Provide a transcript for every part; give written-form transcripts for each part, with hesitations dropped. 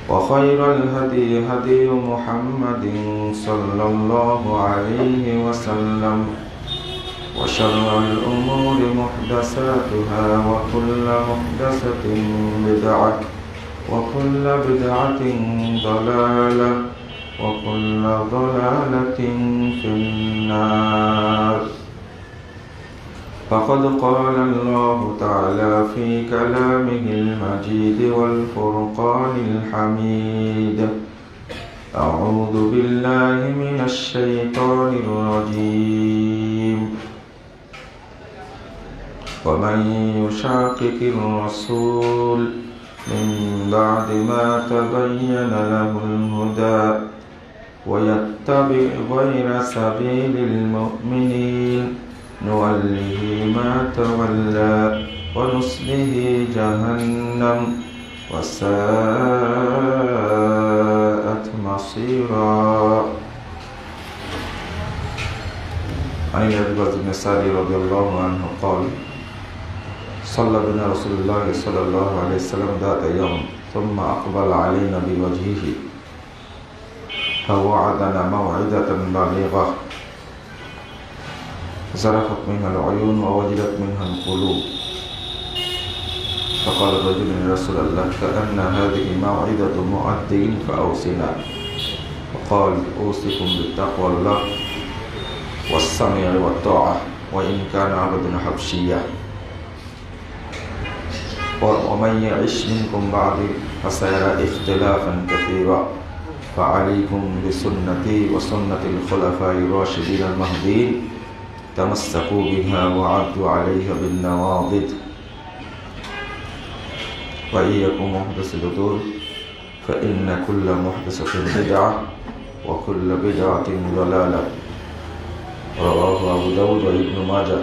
وخير الهدي هدي محمد صلى الله عليه وسلم وشر الأمور محدثاتها وكل محدثة بدعة وكل بدعة ضلالة وكل ضلالة في النار. فقد قال الله تعالى في كلامه المجيد والفرقان الحميد: أعوذ بالله من الشيطان الرجيم. ومن يشاقق الرسول من بعد ما تبين له الهدى ويتبع غير سبيل المؤمنين نوله ما تولى ونصله جهنم وساءت مصيرا. عن العباس بن سعد رضي الله عنه قال: صلى بنا رسول الله صلى الله عليه وسلم ذات يوم ثم أقبل علينا بوجهه فوعدنا موعدة بالغة زرفت منها العيون ووجلت منها القلوب. فقال الرجل: يا رسول الله كأن هذه موعدة مؤذن فأوصنا. وقال: أوصيكم بتقوى الله والسمع والطاعة وإن كان عبدا حبشيا. ومن يعش منكم بعدي فسيرى اختلافا كثيرا فعليكم بسنتي وسنة الخلفاء الراشدين المهديين تمسكوا بها وعضوا عليها بالنواضد وإياكم محدث الأمور فإن كل محدثة بدعة وكل بدعة ضلالة. رواه أبو داود وابن ماجه.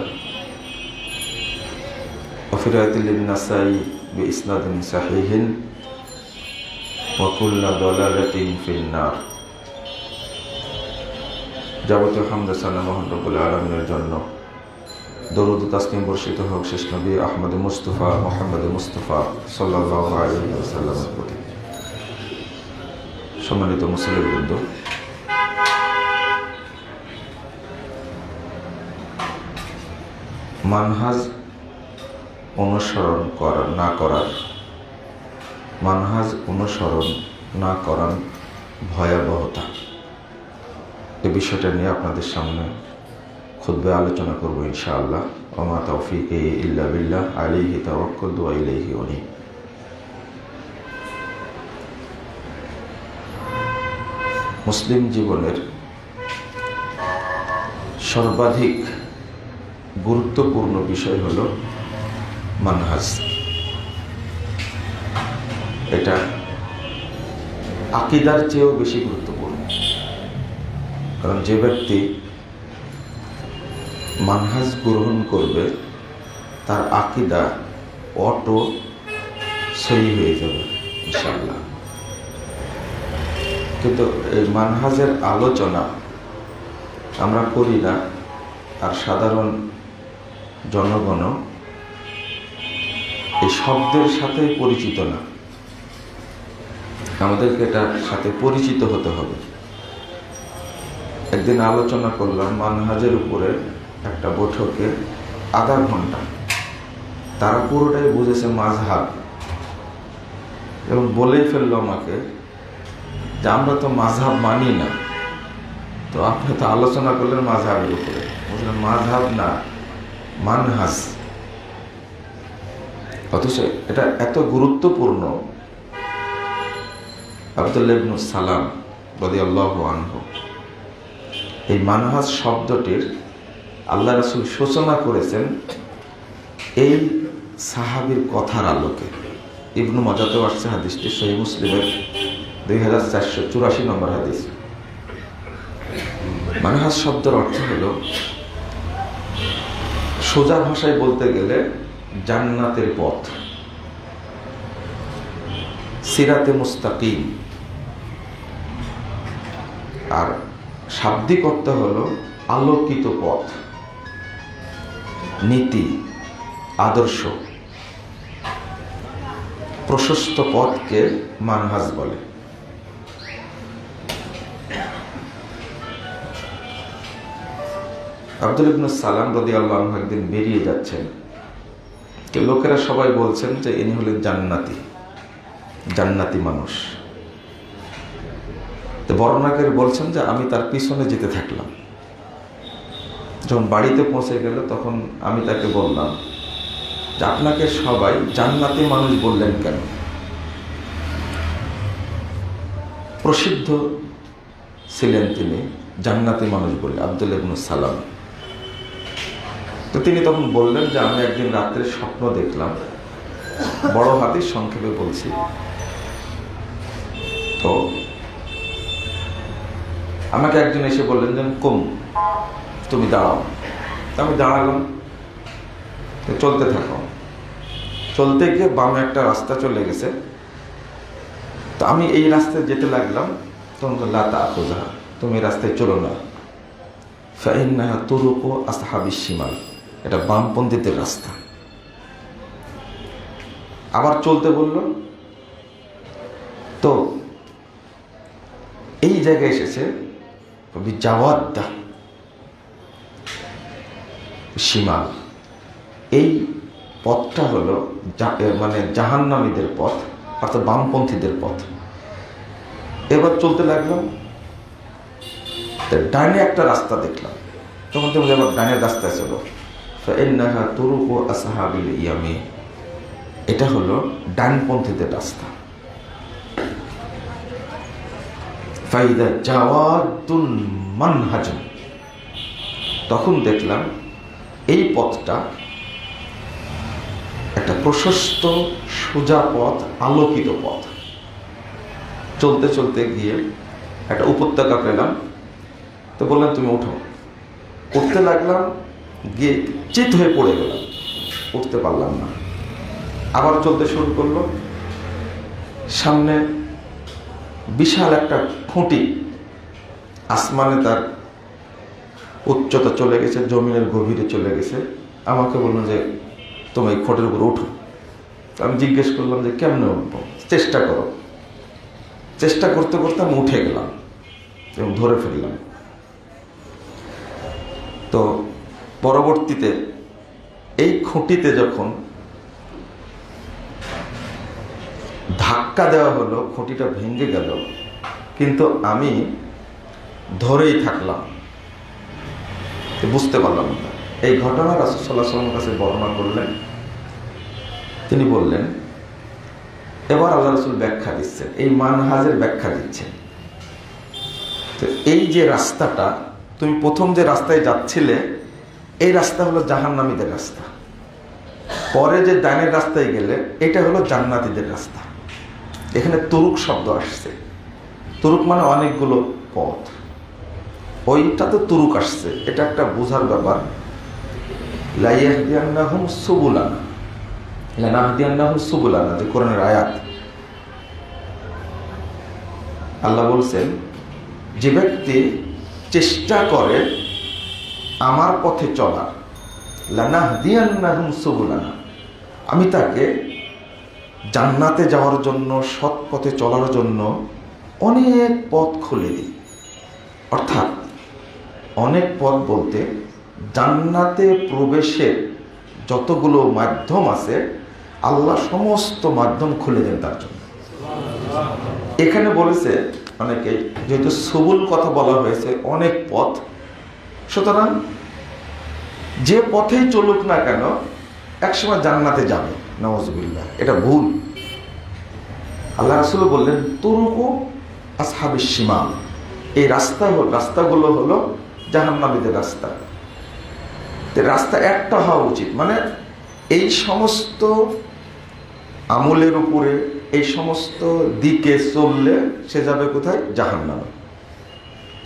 وفي رواية للنسائي بإسناد صحيح: وكل ضلالة في النار. যাবতীয় হামদ সালাম মহান রব্বুল আলামিনের জন্য। দরুদ ও তাসলিম বর্ষিত হোক শেষ নবী আহমদ মুস্তাফা মুহাম্মদ মুস্তাফা সাল্লাল্লাহু আলাইহি ওয়াসাল্লামের প্রতি। সম্মানিত মুসলিমবৃন্দ, মানহাজ অনুসরণ না করার ভয়াবহতা, এই বিষয়টা নিয়ে আপনাদের সামনে খুতবায় আলোচনা করব ইনশাআল্লাহ। ওমা তাওফীকি ইল্লা বিল্লাহ আলাইহি তাওয়াক্কালতু ওয়া ইলাইহি উনীব। মুসলিম জীবনের সর্বাধিক গুরুত্বপূর্ণ বিষয় হলো মানহাজ। এটা আকীদার চেয়েও বেশি গুরুত্বপূর্ণ, কারণ যে ব্যক্তি মানহাজ গ্রহণ করবে তার আকীদা অটো সহি হয়ে যাবে ইনশাআল্লাহ। কিন্তু এই মানহাজের আলোচনা আমরা করি না, আর সাধারণ জনগণ এই শব্দের সাথে পরিচিত না। আমাদেরকে এটার সাথে পরিচিত হতে হবে। একদিন আলোচনা করলাম মানহাজের উপরে একটা বৈঠকে আধা ঘন্টা। তারা পুরোটাই বুঝেছে মাযহাব, এবং বলেই ফেললো আমাকে যে আমরা তো মাযহাব মানি না, তো আপনি তো আলোচনা করলেন মাযহাবের উপরে। বুঝলেন, মাযহাব না, মানহাজ। অথচ এটা এত গুরুত্বপূর্ণ। আব্দুল্লাহ ইবনে সালাম রাদিয়াল্লাহু আনহু এই মানহাজ শব্দটির আল্লাহ রাসূল সূচনা করেছেন এই সাহাবীর কথার আলোকে। ইবনু মাজাতেও আসছে হাদিসটি, সহিহ মুসলিমের 2484 নম্বর হাদিস। মানহাজ শব্দের অর্থ হলো, সোজা ভাষায় বলতে গেলে জান্নাতের পথ, সিরাতে মুস্তাকিম। আর শাব্দিক অর্থ হলো আলোকিত পথ, নীতি, আদর্শ। প্রশস্ত পথকে মানহাজ বলে। আব্দুল ইবনে সালাম রাদিয়াল্লাহু আনহু একদিন বেরিয়ে যাচ্ছেন, লোকেরা সবাই বলছেন যে ইনি হলেন জান্নাতি মানুষ। তো বর্ণনাকারী বলছেন যে আমি তার পিছনে যেতে থাকলাম। যখন বাড়িতে পৌঁছে গেল তখন আমি তাকে বললাম যে আপনাকে সবাই জান্নাতি মানুষ বললেন কেন? প্রসিদ্ধ ছিলেন তিনি জান্নাতি মানুষ বলে, আব্দুল ইবনে সালাম। তো তিনি তখন বললেন যে আমি একদিন রাত্রে স্বপ্ন দেখলাম, বড় হাদিস সংক্ষেপে বলছি। তো আমাকে একজন এসে বললেন যে কুম, তুমি দাঁড়াও। তো আমি দাঁড়ালাম, চলতে থাকো। চলতে গিয়ে বামে একটা রাস্তা চলে গেছে। তো আমি এই রাস্তায় যেতে লাগলাম। তখন লা তাখুযা, তুমি এই রাস্তায় চলো না, ফাইন্নাহা তুরুকু আসহাবিশ শিমাল, এটা বামপন্থীদের রাস্তা। আবার চলতে বলল। তো এই জায়গায় এসেছে জাওয়াদ্দা শিমাল, এই পথটা হলো মানে জাহান্নামীদের পথ, অর্থাৎ বামপন্থীদের পথ। এবার চলতে লাগলাম, ডানে একটা রাস্তা দেখলাম। তখন তুমি এবার ডানের রাস্তায় চলো, ফাইন্নাহা তুরুকু আসহাবিল ইয়ামিন, এটা হলো ডানপন্থীদের রাস্তা। ফাইদা জাওয়াদুন মানহাজুন, তখন দেখলাম এই পথটা একটা প্রশস্ত সোজা পথ, আলোকিত পথ। চলতে চলতে গিয়ে একটা উপত্যকা পেলাম। তো বললাম তুমি উঠো। উঠতে লাগলাম, গিয়ে চিত হয়ে পড়ে গেলাম, উঠতে পারলাম না। আবার চলতে শুরু করলো। সামনে বিশাল একটা খুঁটি, আসমানে তার উচ্চতা চলে গেছে, জমিনের গভীরে চলে গেছে। আমাকে বললো যে তুমি এই খুঁটির উপর উঠো। আমি জিজ্ঞেস করলাম যে কেমনে উঠবো? চেষ্টা করো। চেষ্টা করতে করতে আমি উঠে গেলাম এবং ধরে ফেললাম। তো পরবর্তীতে এই খুঁটিতে যখন ধাক্কা দেওয়া হলো, খুঁটিটা ভেঙে গেল, কিন্তু আমি ধরেই থাকলাম, বুঝতে পারলাম না। এই ঘটনা রাসূল সাল্লাল্লাহু আলাইহি ওয়াসাল্লামের কাছে বর্ণনা করলেন। তিনি বললেন, এবার আল্লাহ রাসূল ব্যাখ্যা দিচ্ছেন, এই মানহাজের ব্যাখ্যা দিচ্ছেন। তো এই যে রাস্তাটা, তুমি প্রথম যে রাস্তায় যাচ্ছিলে, এই রাস্তা হলো জাহান্নামীদের রাস্তা। পরে যে ডানের রাস্তায় গেলে, এটা হলো জান্নাতীদের রাস্তা। এখানে তুরুক শব্দ আসছে। তুরুক মানে অনেকগুলো পথ, ওইটা তো তুরুক আসছে, এটা একটা বোঝার ব্যাপার। লা ইয়াহদিয়ান্নাহুম সুবুলানা, লা নাহদিয়ান্নাহুম সুবুলানা, যে কোরআনের আয়াত। আল্লাহ বলছেন, যে ব্যক্তি চেষ্টা করে আমার পথে চলার, লা নাহদিয়ান্নাহুম সুবুলানা, আমি তাকে জান্নাতে যাওয়ার জন্য, সৎ পথে চলার জন্য অনেক পথ খুলে দিই। অর্থাৎ অনেক পথ বলতে জান্নাতে প্রবেশের যতগুলো মাধ্যম আছে, আল্লাহ সমস্ত মাধ্যম খুলে দেন তার জন্য। এখানে বলেছে অনেকে, যেহেতু সুবুল কথা বলা হয়েছে, অনেক পথ, সুতরাং যে পথেই চলুক না কেন একসময় জান্নাতে যাবে। নাউজুবিল্লাহ, এটা ভুল। আল্লাহ রাসূল বললেন তুরুকু আসহাবিশ শিমাল, এই রাস্তাগুলো হলো জাহান্নামীদের রাস্তা। রাস্তা একটা হওয়া উচিত, মানে এই সমস্ত আমলের উপরে, এই সমস্ত দিকে চললে সে যাবে কোথায়? জাহান্নামে।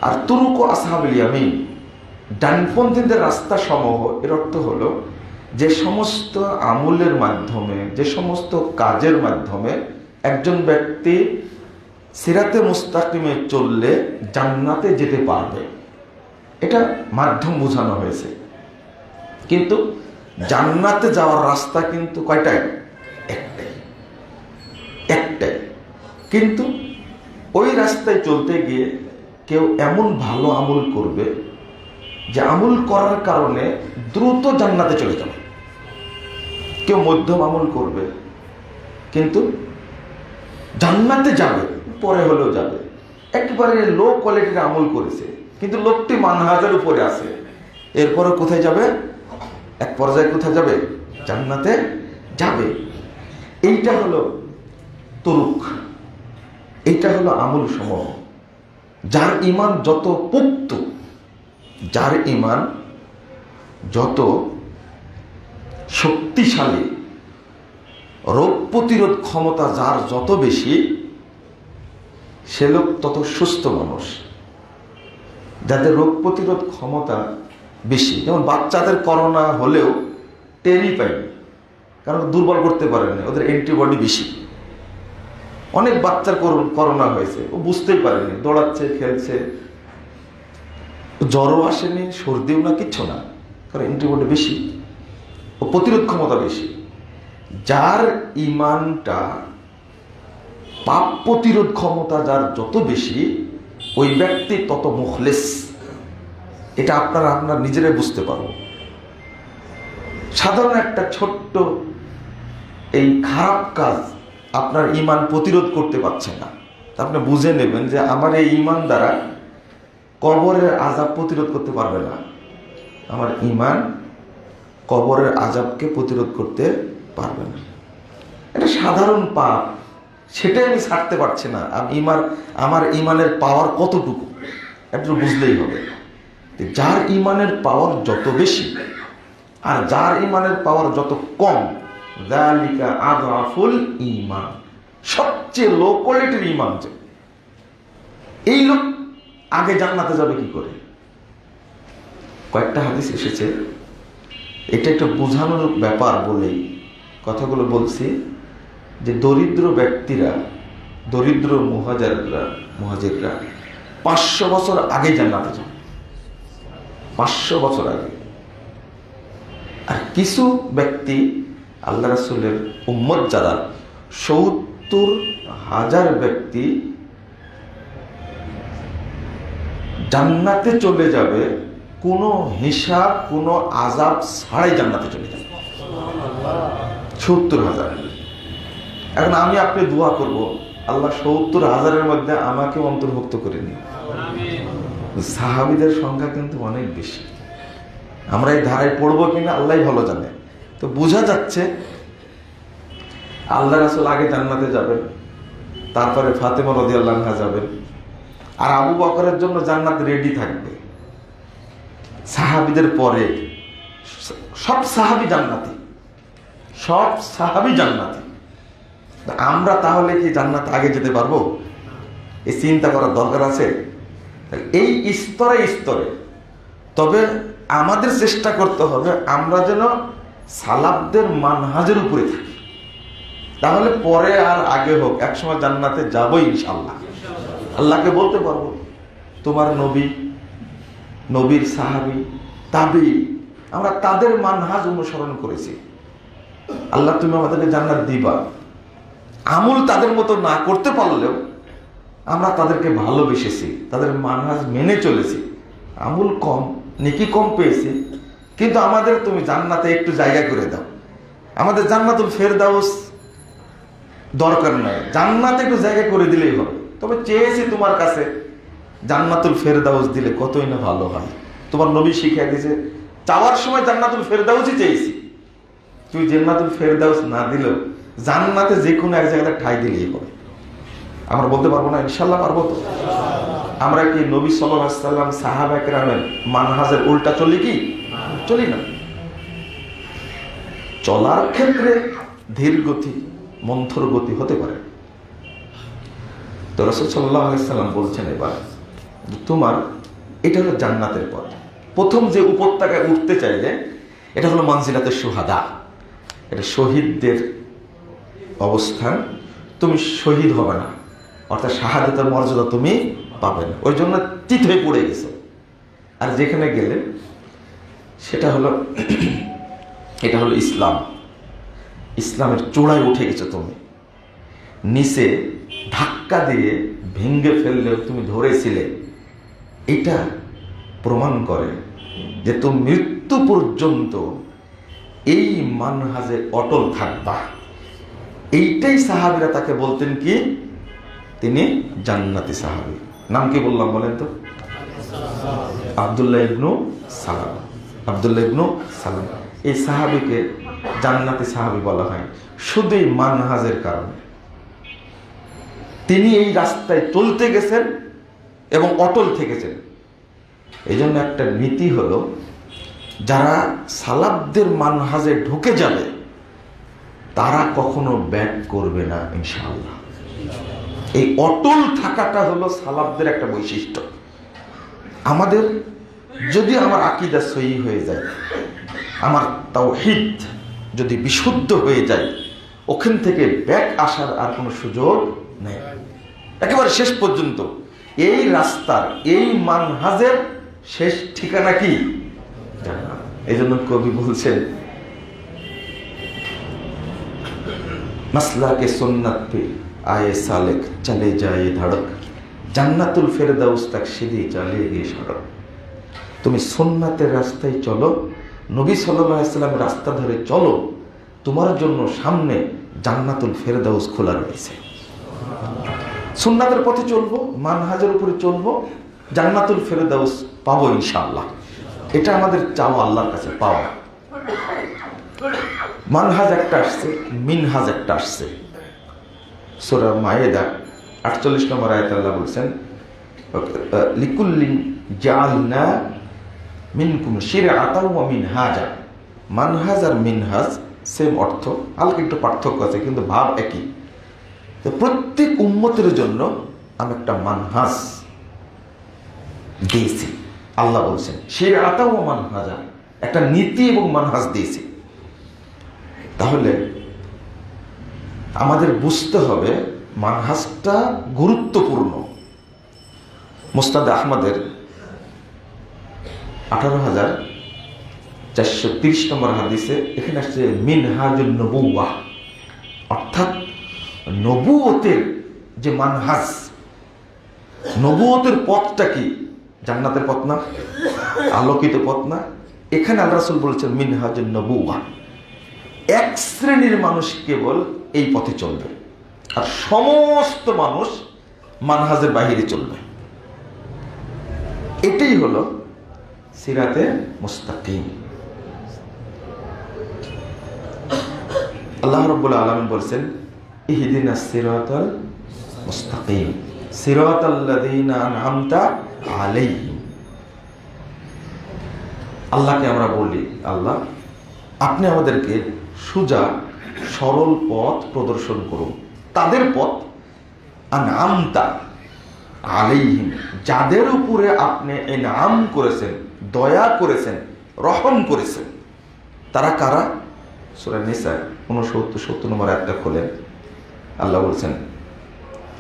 আর তুরুকু আসহাবিল ইয়ামিন, ডানপন্থীদের রাস্তা সমূহ, এর অর্থ হলো যে সমস্ত আমলের মাধ্যমে, যে সমস্ত কাজের মাধ্যমে একজন ব্যক্তি সিরাতে মুস্তাকিমে চললে জান্নাতে যেতে পারবে, এটা মাধ্যম বোঝানো হয়েছে। কিন্তু জান্নাতে যাওয়ার রাস্তা কিন্তু কয়টাই? একটাই। একটাই। কিন্তু ওই রাস্তায় চলতে গিয়ে কেউ এমন ভালো আমল করবে যে আমল করার কারণে দ্রুত জান্নাতে চলে যাবে, কেউ মধ্যম আমল করবে কিন্তু জান্নাতে যাবে, পরে হলেও যাবে। একেবারে লো কোয়ালিটির আমল করেছে কিন্তু লোকটি মানহাজের উপরে আছে, এরপরে কোথায় যাবে? এক পর্যায়ে কোথায় যাবে? জান্নাতে যাবে। এইটা হলো তুরুক, এইটা হলো আমল সমূহ। যার ঈমান যত পুক্ত, যার ঈমান যত শক্তিশালী, রোগ প্রতিরোধ ক্ষমতা যার যত বেশি, সে লোক তত সুস্থ মানুষ। যাদের রোগ প্রতিরোধ ক্ষমতা বেশি, যেমন বাচ্চাদের করোনা হলেও টেরই পায়নি, কারণ দুর্বল করতে পারেনি, ওদের অ্যান্টিবডি বেশি। অনেক বাচ্চার করোনা হয়েছে, ও বুঝতেই পারেনি, দৌড়াচ্ছে, খেলছে, জ্বরও আসেনি, সর্দিও না, কিচ্ছু না, কারণ অ্যান্টিবডি বেশি, ও প্রতিরোধ ক্ষমতা বেশি। যার ঈমানটা, পাপ প্রতিরোধ ক্ষমতা যার যত বেশি, ওই ব্যক্তি তত মুখলেস। এটা আপনারা নিজেরাই বুঝতে পারবো। সাধারণ একটা ছোট্ট এই খারাপ কাজ আপনার ঈমান প্রতিরোধ করতে পারছে না, আপনি বুঝে নেবেন যে আমার এই ঈমান দ্বারা কবরের আযাব প্রতিরোধ করতে পারবে না। আমার ঈমান কবরের আযাবকে প্রতিরোধ করতে পারবে না। এটা সাধারণ পাপ, সেটাই আমি ছাড়তে পারছি না। আমার ঈমানের পাওয়ার কতটুকু একটু বুঝলেই হবে। যার ঈমানের পাওয়ার যত বেশি আর যার ঈমানের পাওয়ার যত কম, যালিকা আযআফুল ঈমান, সবচেয়ে লো কোয়ালিটির ঈমান। যে এই লোক আগে জান্নাতে যাবে কি করে? কয়েকটা হাদিস এসেছে, এটা একটা বোঝানোর ব্যাপার বলেই কথাগুলো বলছি, যে দরিদ্র ব্যক্তিরা, দরিদ্র মুহাজিররা 500 বছর আগে জান্নাতে যাবে, 500 বছর আগে। আর কিছু ব্যক্তি আল্লাহ রাসূলের উম্মত যারা, 70,000 ব্যক্তি জান্নাতে চলে যাবে, কোনো হিসাব, কোনো আযাব ছাড়াই জান্নাতে চলে যাবে। 70,000। এখন আমি আপনি দোয়া করব, আল্লাহ 70,000-এর মধ্যে আমাকে অন্তর্ভুক্ত করে নিন। সাহাবীদের সংখ্যা কিন্তু অনেক বেশি, আমরা এই ধারায় পড়বো কিনা আল্লাহই ভালো জানে। তো বোঝা যাচ্ছে আল্লাহ রাসূল আগে জান্নাতে যাবেন, তারপরে ফাতেমা রাদিয়াল্লাহু আনহা যাবেন, আর আবু বকরের জন্য জান্নাত রেডি থাকবে। সাহাবীদের পরে সব সাহাবী জান্নাতি, সব সাহাবী জান্নাতি। আমরা তাহলে কি জান্নাত আগে যেতে পারবো? এই চিন্তা করার দরকার আছে। এই স্তরে স্তরে, তবে আমাদের চেষ্টা করতে হবে আমরা যেন সালাফদের মানহাজের উপরে থাকি, তাহলে পরে আর আগে হোক একসময় জান্নাতে যাবোই ইনশাআল্লাহ। আল্লাহকে বলতে পারবো, তোমার নবী, নবীর সাহাবী, তাবী, আমরা তাদের মানহাজ অনুসরণ করেছি, আল্লাহ তুমি আমাদেরকে জান্নাত দিবা। আমল তাদের মতো না করতে পারলেও আমরা তাদেরকে ভালোবেসেছি, তাদের মানহাজ মেনে চলেছি, আমল কম, নেকি কম পেয়েছি, কিন্তু আমাদের তুমি জান্নাতে একটু জায়গা করে দাও। আমাদের জান্নাতুল ফেরদাউস দরকার নাই, জান্নাতে একটু জায়গা করে দিলেই হবে। তবে চেয়েছি তোমার কাছে জান্নাতুল ফেরদাউস দিলে কতই না ভালো হয়। তোমার নবী শিখিয়ে দিয়েছে, চাওয়ার সময় জান্নাতুল ফেরদাউসই চেয়েছি, তুই জান্নাতুল ফেরদাউস না দিলেও জান্নাতে যে কোনো এক জায়গায় ঠাই দিলেই হবে। আমরা বলতে পারবো না? ইনশাল্লাহ পারবো। তো আমরা কি নবী সাল্লাল্লাহু আলাইহি ওয়াসাল্লাম, সাহাবা কেরামের মানহাজের উল্টা চলি কি? চলি না। চলার ক্ষেত্রে ধীর গতি, মন্থর গতি হতে পারে। তো রাসূল সাল্লাল্লাহু আলাইহি ওয়াসাল্লাম বলছেন, এবার তোমার এটা হলো জান্নাতের পথ। প্রথম যে উপত্যকায় উঠতে চাইলে এটা হলো মানজিলাতুশ শুহাদা, এটা শহীদদের অবস্থান। তুমি শহীদ হবে না, অর্থাৎ শাহাদাতের মর্যাদা তুমি পাবে না, ওই জন্য চিত হয়ে পড়ে গেছে। আর যেখানে গেলে সেটা হলো এটা হলো ইসলাম, ইসলামের চূড়ায় উঠে গেছে তুমি। নিচে ধাক্কা দিয়ে ভেঙে ফেললেও তুমি ধরেছিলে, এটা প্রমাণ করে যে তুমি মৃত্যু পর্যন্ত এই মানহাজে অটল থাকবা। এইটাই সাহাবীরা তাকে বলতেন কি, তিনি জান্নাতি সাহাবী। নাম কি বললাম বলেন তো? আব্দুল্লাহ ইবনু সালাম। আব্দুল্লাহ ইবনু সালাম এই সাহাবীকে জান্নাতি সাহাবী বলা হয় শুধু এই মানহাজের কারণে। তিনি এই রাস্তায় চলতে গেছেন এবং অটল থেকেছেন। এই জন্য একটা নীতি হলো, যারা সালাফদের মানহাজে ঢুকে যাবে তারা কখনো ব্যাক করবে না ইনশাআল্লাহ। এই অটল থাকাটা হলো সালাফদের একটা বৈশিষ্ট্য। আমাদের যদি আমার আকীদা সহি হয়ে যায়, আমার তাওহীদ যদি বিশুদ্ধ হয়ে যায়, ওখান থেকে ব্যাক আসার আর কোনো সুযোগ নেই। একেবারে শেষ পর্যন্ত এই রাস্তার, এই মানহাজের শেষ ঠিকানা কি? জান্নাত। এই জন্য কবি বলছেন, মাসলাকে সুন্নাত পে আয়ে সালেক চলে যায় ধড়ক, জান্নাতুল ফেরদাউস তক সিধি চলেগি সড়ক। তুমি সুন্নাতের রাস্তায় চলো, নবী সাল্লাল্লাহু আলাইহি ওয়াসাল্লামের রাস্তা ধরে চলো, তোমার জন্য সামনে জান্নাতুল ফেরদাউস খোলা রয়েছে। সুন্নাতের পথে চলবো, মানহাজের উপরে চলবো, জান্নাতুল ফেরদাউস পাবো ইনশাআল্লাহ। এটা আমাদের চাওয়া, আল্লাহর কাছে পাওয়া। মানহাজ একটা আসছে, মিনহাজ একটা আসছে। সূরা মায়েদা 48 নম্বর আয়াতে আল্লাহ বলছেন, লিকুল্লিন জাআলনা মিনকুম শিরআতাও ওয়া মিনহাজা। মানহাজ আর মিনহাজ সেম অর্থ, হালকা একটু পার্থক্য আছে কিন্তু ভাব একই। তো প্রত্যেক উম্মতের জন্য আমি একটা মানহাজ দিয়েছি, আল্লাহ বলছেন। শিরআতাও ওয়া মানহাজা, একটা নীতি এবং মানহাজ দিয়েছি। তাহলে আমাদের বুঝতে হবে মানহাজটা গুরুত্বপূর্ণ। মুসনাদ আহমদের 18,430 নম্বর হাদিসে এখানে আসছে মিনহাজুন নবুওয়াহ, অর্থাৎ নবুয়তের যে মানহাজ, নবুয়তের পথটা কি? জান্নাতের পথ না, আলোকিত পথ না? এখানে আল্লাহ রাসূল বলেছেন মিনহাজুন নবুওয়াহ। এক শ্রেণীর মানুষ কেবল এই পথে চলবে, আর সমস্ত মানুষ মানহাজের বাহিরে চলবে। এটাই হলো সিরাতে মুস্তাকিম। আল্লাহ রাব্বুল আলামিন বলেছেন, ইহদিনাস সিরাতাল মুস্তাকিম সিরাতাল্লাযীনা আন'আমতা আলাইহিম। আল্লাহকে আমরা বলি, আল্লাহ আপনি আমাদেরকে সোজা সরল পথ প্রদর্শন করুন, তাদের পথ। আন'আমতা আলাইহিম, যাদের উপরে আপনি ইনআম করেছেন, দয়া করেছেন, রহম করেছেন। তারা কারা? সূরা নিসা 69-70 নম্বর আয়াতটা খোলেন। আল্লাহ বলছেন,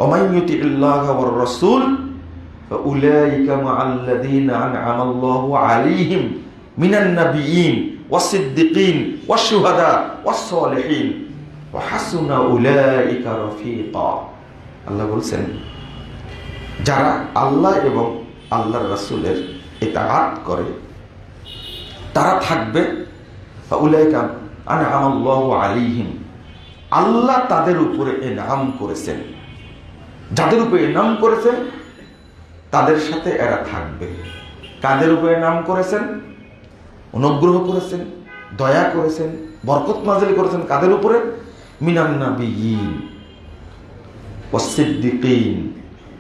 ওমাই ইউতিল্লাহ ওয়ার রাসূল ফাউলাইকা মাআল্লাযীনা আন'আমাল্লাহু আলাইহিম মিনান নাবিয়্যিন ওয়াস-সিদ্দিকিন ওয়াশ-শুহাদা ওয়াস-সালিহিন ওয়া হাসুনা উলাইকা রাফিকা। আল্লাহ বলছেন, যারা আল্লাহ এবং আল্লাহর রাসূলের ইতাআত করে তারা থাকবে ফাউলাইকা আন'আমাল্লাহু আলাইহিম, আল্লাহ তাদের উপরে ইনআম করেছেন। যাদের উপরে ইনআম করেছেন তাদের সাথে এরা থাকবে। কাদের উপরে ইনআম করেছেন? অনুগ্রহ করেছেন, দয়া করেছেন, বরকত নাযিল করেছেন। কাদের উপরে? মিনান নাবিয়্যিন ওয়াস-সিদ্দিকিন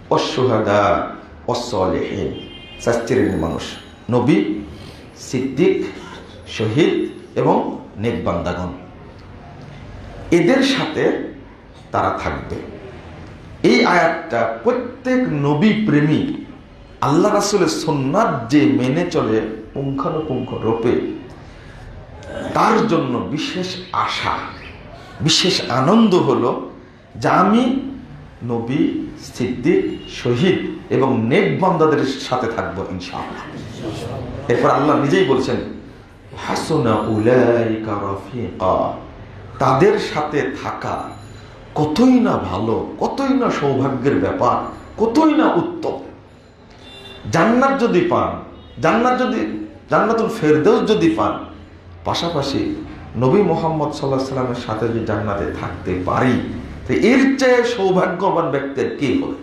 ওয়াশ-শুহাদা ওয়াস-সালিহিন। 4 শ্রেণীর মানুষ, নবী, সিদ্দিক, শহীদ এবং নেক বান্দাগণ, এদের সাথে তারা থাকবে। এই আয়াতটা প্রত্যেক নবী প্রেমী, আল্লাহ রাসূলের সুন্নাত যে মেনে চলে পুঙ্খানুপুঙ্খ রূপে, তার জন্য বিশেষ আশা, বিশেষ আনন্দ হলো যে আমি নবী, সিদ্দিক, শহীদ এবং নেক বান্দাদের সাথে থাকবো ইনশাআল্লাহ। এরপর আল্লাহ নিজেই বলছেন, হাসুনা উলাইকা রাফিকা, তাদের সাথে থাকা কতই না ভালো, কতই না সৌভাগ্যের ব্যাপার, কতই না উত্তম। জান্নাত যদি পান, জান্নাতুল ফেরদৌস যদি পান, পাশাপাশি নবী মুহাম্মদ সাল্লাল্লাহু আলাইহি সাল্লামের সাথে যদি জান্নাতে থাকতে পারি, তো এর চেয়ে সৌভাগ্যবান ব্যক্তির কে হবে?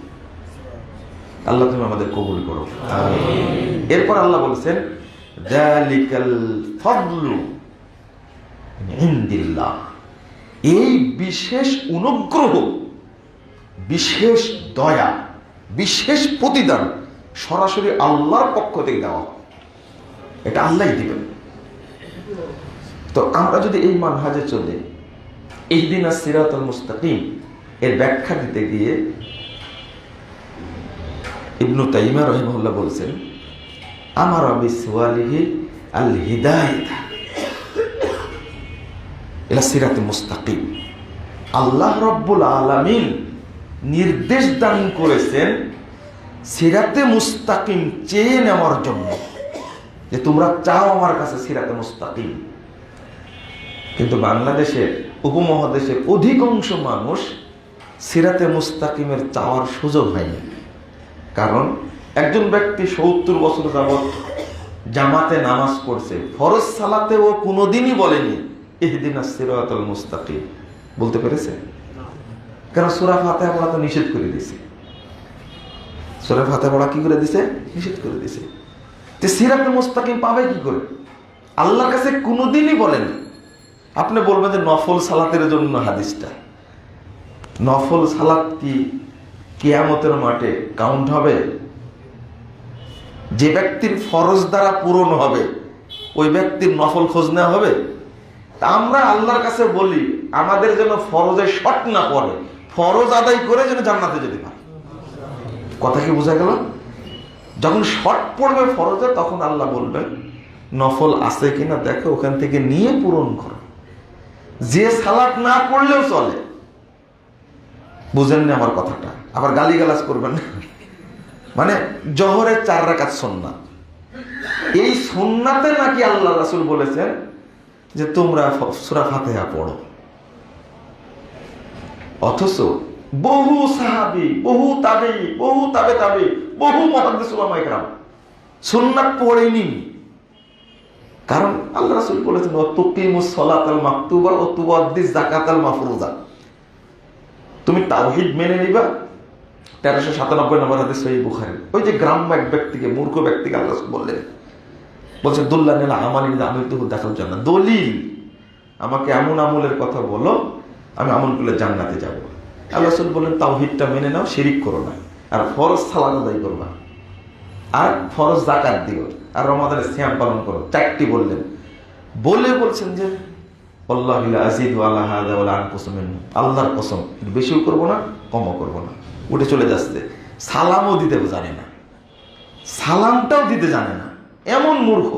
আল্লাহ তুমি আমাদের কবুল করো, আমিন। এরপর আল্লাহ বলেছেন, যালিকাল ফাদলু মিন ইনদিল্লাহ, এই বিশেষ অনুগ্রহ, বিশেষ দয়া, বিশেষ প্রতিদান সরাসরি আল্লাহর পক্ষ থেকে দেওয়া, এটা আল্লাহই দিবেন। তো আমরা যদি এই মানহাজে চলে ইহদিনাস সিরাতাল মুস্তাকিম এর ব্যাখ্যা দিতে গিয়ে ইবনু তাইমিয়া রাহিমাহুল্লাহ বলছেন, আমারা বিসওয়ালিহি আল হিদায়াত ইলা সিরাতুল মুস্তাকিম, আল্লাহ রাব্বুল আলামিন নির্দেশ দান করেছেন সিরাতে মুস্তাকিম চেয়ে নেওয়ার জন্য, যে তোমরা চাও আমার কাছে সিরাতে মুস্তাকিম। কিন্তু বাংলাদেশের উপমহাদেশের অধিকাংশ মানুষ সিরাতে মুস্তাকিমের চাওয়ার সুযোগ হয়নি। কারণ একজন ব্যক্তি 70 বছর যাবৎ জামাতে নামাজ পড়ছে, ফরজ সালাতে ও কোনোদিনই বলেনি ইহদিনাস সিরাতাল মুস্তাকিম, বলতে পেরেছে? কারণ সূরা ফাতিহা পড়া তো নিষেধ করে দিয়েছে। সূরা ফাতিহা পড়া কি করে দিয়েছে? নিষেধ করে দিয়েছে। তো সিরাতে মুস্তাকিম পাবে কি করে? আল্লাহর কাছে কোনোদিনই বলেনি। আপনি বলবেন যে নফল সালাতের জন্য হাদিসটা, নফল সালাত কি কিয়ামতের মাঠে কাউন্ট হবে? যে ব্যক্তির ফরজ দ্বারা পূরণ হবে ওই ব্যক্তির নফল খোঁজ নেওয়া হবে? তা আমরা আল্লাহর কাছে বলি আমাদের যেন ফরজে শর্ট না পড়ে, ফরজ আদায় করে যেন জান্নাতে যেতে পারে। কথা কি বোঝা গেল? যখন শর্ট পড়বে ফরজে তখন আল্লাহ বলবেন নফল আছে কিনা দেখো, ওখান থেকে নিয়ে পূরণ করো। যে সালাত না পড়লেও চলে। বুঝেননি আমার কথাটা? আবার গালিগালাজ করবেন না। মানে জোহরের 4 রাকাত সুন্নাত, এই সুন্নাতে নাকি আল্লাহ রাসূল বলেছেন যে তোমরা সূরা ফাতিহা পড়ো। অথচ বহু সাহাবী, বহু তাবেঈ, বহু তাবে তাবেঈ, বহু মুহাদ্দিস উলামায়ে কেরাম সুন্নাত পড়েনি। কারণ আল্লাহ রাসূল বলেছেন তুকিমুস সালাতাল মাকতুবা ওয়া তুআদ্দিস যাকাতাল মাফরুজা, তুমি তাওহীদ মেনে নিবা। 1397 নম্বর হাদিস সহিহ বুখারী। ওই যে গ্রাম্য এক ব্যক্তিকে, মূর্খ ব্যক্তিকে আল্লাহ রাসূল বললেন, বলছে দুল্লানি আলা আমালিন আমিলতুহু দাখাল জান্নাহ, দলিল আমাকে এমন আমলের কথা বলো আমি আমল করলে জান্নাতে যাব। আল্লাহ রাসূল বললেন তাওহীদটা মেনে নাও, শিরিক করো না, আর ফরজ সালাত আদায় করবা, আর ফরজ যাকাত দিও, আর রমাদানের সিয়াম পালন করো। 4টি বললেন। বলে বলছেন যে আল্লাহু লা আযীদু আলা হাযা ওয়া লা আনকুসু মিনহু, আল্লাহর কসম বেশিও করব না কমও করব না। উঠে চলে যাচ্ছে। সালামও দিতে জানে না, সালামটাও দিতে জানে না, এমন মূর্খ।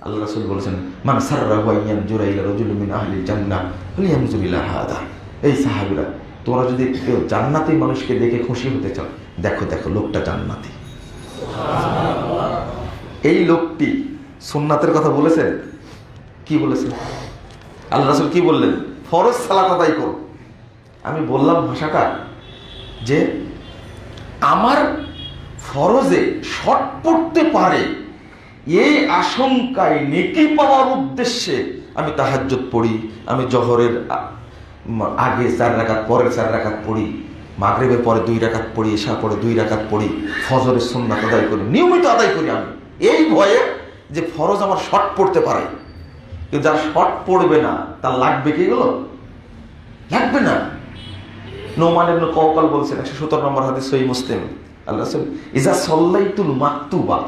আল্লাহ রাসূল বলেছেন মান সাররাহু আইয়ানজুরা ইলা রাজুলিন মিন আহলিল জান্নাহ ফালিয়ানজুর ইলা হাযা। এই সাহাবীরা, তোমরা যদি কেউ জান্নাতি মানুষকে দেখে খুশি হতে চাও, দেখো দেখো লোকটা জান্নাতি। সুবহানাল্লাহ। এই লোকটি সুন্নাতের কথা বলেছে। কি বলেছে? আল্লাহ রাসূল কি বললেন? ফরজ সালাত আদায় করো। আমি বললাম ভাষাটা যে আমার ফরজে শর্ট পড়তে পারে এই আশঙ্কায় নেকি পাওয়ার উদ্দেশ্যে আমি তাহাজ্জুদ পড়ি, আমি জোহরের আগে 4 রাকাত, পরের 4 রাকাত পড়ি, মাগরিবের পরে 2 রাকাত পড়ি, ইশা পরে 2 রাকাত পড়ি, ফজরের সুন্নাত আদায় করি, নিয়মিত আদায় করি আমি এই ভয়ে যে ফরজ আমার শর্ট পড়তে পারে। কিন্তু যার শর্ট পড়বে না তার লাগবে কি? এগুলো লাগবে না। নোমান ইবনে কওকাল বলছেন 117 নম্বর হাদিস সহিহ মুসলিম, আল্লাহ রাসূল ইজা সাল্লাইতুল মাকতুবা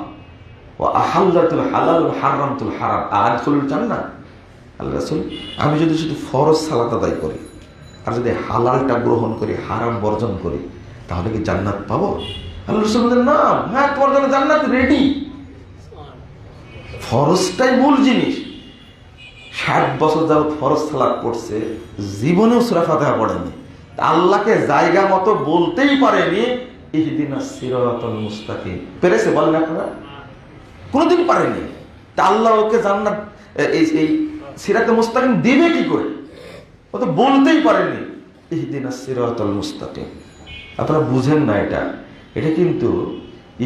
ওয়া আহাল্লাতুল হালাল ওয়া হারামতুল হারাম আদখুলুল জান্নাহ। আল্লাহ রাসূল আমি যদি শুধু ফরজ সালাত আদায় করি আর যদি হালালটা গ্রহণ করি, হারাম বর্জন করি, তাহলে কি জান্নাত পাবো? আল্লাহ রাসূল বলেন না, হ্যাঁ তোমার জন্য জান্নাত রেডি। ফরজটাই মূল জিনিস। 60 বছর যাবত ফরজ সালাত পড়ছে, জীবনেও সূরা ফাতিহা পড়েনি, আল্লাহকে জায়গা মতো বলতেই পারেনি ইহদিনাস সিরাতাল মুস্তাকিম। পেরেছে? বলেন আপনারা? কোনোদিন পারেনি। তা আল্লাহ ওকে জান্নাত এই সিরাতে মুস্তাকিম দিবে কি করে? ও তো বলতেই পারেনি। ইহদিনাস সিরাতাল মুস্তাকিম। আপনারা বুঝেন না, এটা কিন্তু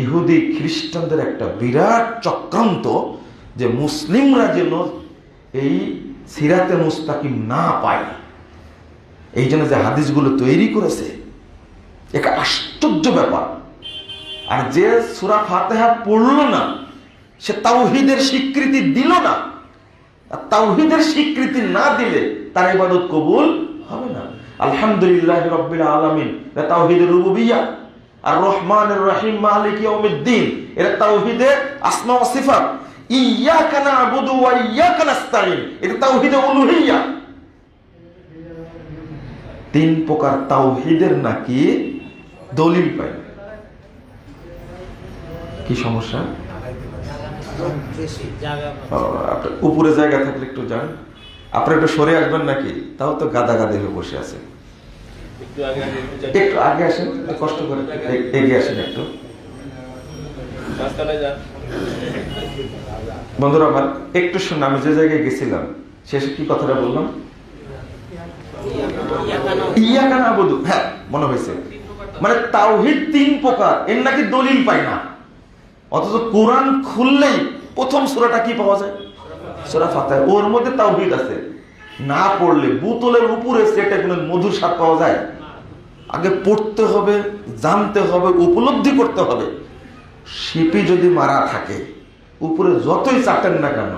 ইহুদি খ্রিস্টানদের একটা বিরাট চক্রান্ত, যে মুসলিমরা যেন এই সিরাতে মুস্তাকিম না পায়। এই জন্য যে হাদিসগুলো তৈরি করেছে, একটা আশ্চর্য ব্যাপার। আর যে সূরা ফাতিহা পড়ল না, সে তাওহীদের স্বীকৃতি দিল না। আর তাওহীদের স্বীকৃতি না দিলে তার ইবাদত কবুল হবে না। আলহামদুলিল্লাহি রাব্বিল আলামিন, এটা তাওহীদের রুবুবিয়্যাহ। আর রহমানির রহিম মালিক ইয়াউমিদ্দিন, এটা তাওহীদের আসমা ওয়া সিফাত। ইয়াকা না'বুদু ওয়া ইয়াকা নাস্তাঈন, এটা তাওহীদের উলুহিয়্যাহ। তিন প্রকার তাওহীদের নাকি দলিল পাই। কি সমস্যা? উপরে জায়গা থাকলে একটু যান। আপনারা একটু সরে আসবেন নাকি? তাও তো গাদা গাদা হয়ে বসে আছে। একটু আগে আসেন, কষ্ট করে এগিয়ে আসেন একটু। বন্ধুরা আমার একটু শুনুন, আমি যে জায়গায় গেছিলাম শেষে কি কথাটা বললাম? ইয়াকা না'বুদু, হ্যাঁ মনে হয়েছে। মানে তাওহীদ তিন প্রকার, এর নাকি দলিল পাই না। অথচ কোরআন খুললেই প্রথম সূরাটা কি পাওয়া যায়? সূরা ফাতিহা। ওর মধ্যে তাওহীদ আছে। না পড়লে বোতলের উপরে সেটা কোনো মধুর স্বাদ পাওয়া যায়? আগে পড়তে হবে, জানতে হবে, উপলব্ধি করতে হবে। শিপি যদি মারা থাকে, উপরে যতই চাটেন না কেন,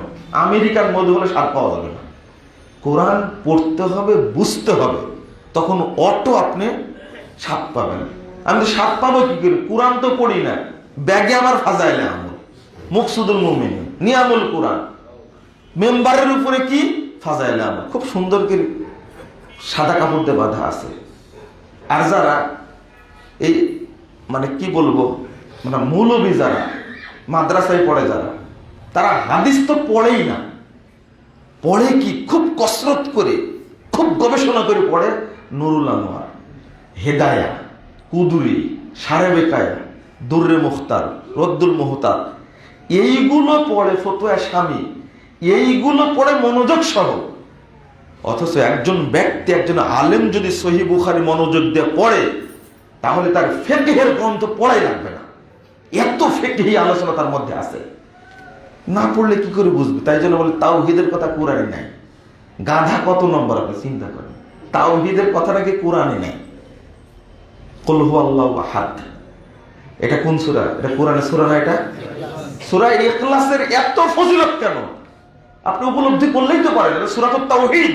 আমেরিকার মধু হলে স্বাদ পাওয়া যাবে না। কোরআন পড়তে হবে, বুঝতে হবে, তখন অটো আপনি স্বাদ পাবেন। আমি তো স্বাদ পাবো কি করে? কোরআন তো পড়ি না, ব্যাগে আমার ফাজাইলে আমল, মুকসুদুল মুমিন, নিয়ামুল কোরআন, মেম্বারের উপরে কি ফাজাইলে আমল, খুব সুন্দর করে সাদা কাপড় দিয়ে বাঁধা আছে। আর যারা এই মানে কি বলবো, মানে মৌলবী যারা মাদ্রাসায় পড়ে, যারা তারা হাদিস তো পড়েই না, পড়ে কি খুব কসরত করে, খুব গবেষণা করে পড়ে। নুরুল আনোয়ার, হেদায়া, কুদুরি, সারে বেকায়া, দুররে মুখতার, রদ্দুল মুহতার, এইগুলো পড়ে। ফতোয়া স্বামী, এইগুলো পড়ে মনোযোগ সহ। অথচ একজন ব্যক্তি, একজন আলেম যদি সহিহ বুখারী মনোযোগ দিয়ে পড়ে, তাহলে তার ফিকহের গ্রন্থ পড়াই লাগবে না, এত ফিকহি আলোচনা তার মধ্যে আছে। না পড়লে কি করে বুঝবে? তাই জন্য বলে তাওহীদের কথা কোরআনে নাই। গাধা কত নম্বর আপনি চিন্তা করেন, তাওহীদের কথা নাকি কোরআনে নাই। কুল হুয়াল্লাহু আহাদ, এটা কোন সূরা? এটা কোরআনের সূরা না? এটা সূরা ইখলাসের এত ফজিলত কেন? আপনি উপলব্ধি করলেই তো পারেন, এটা সূরাতুত তাওহীদ।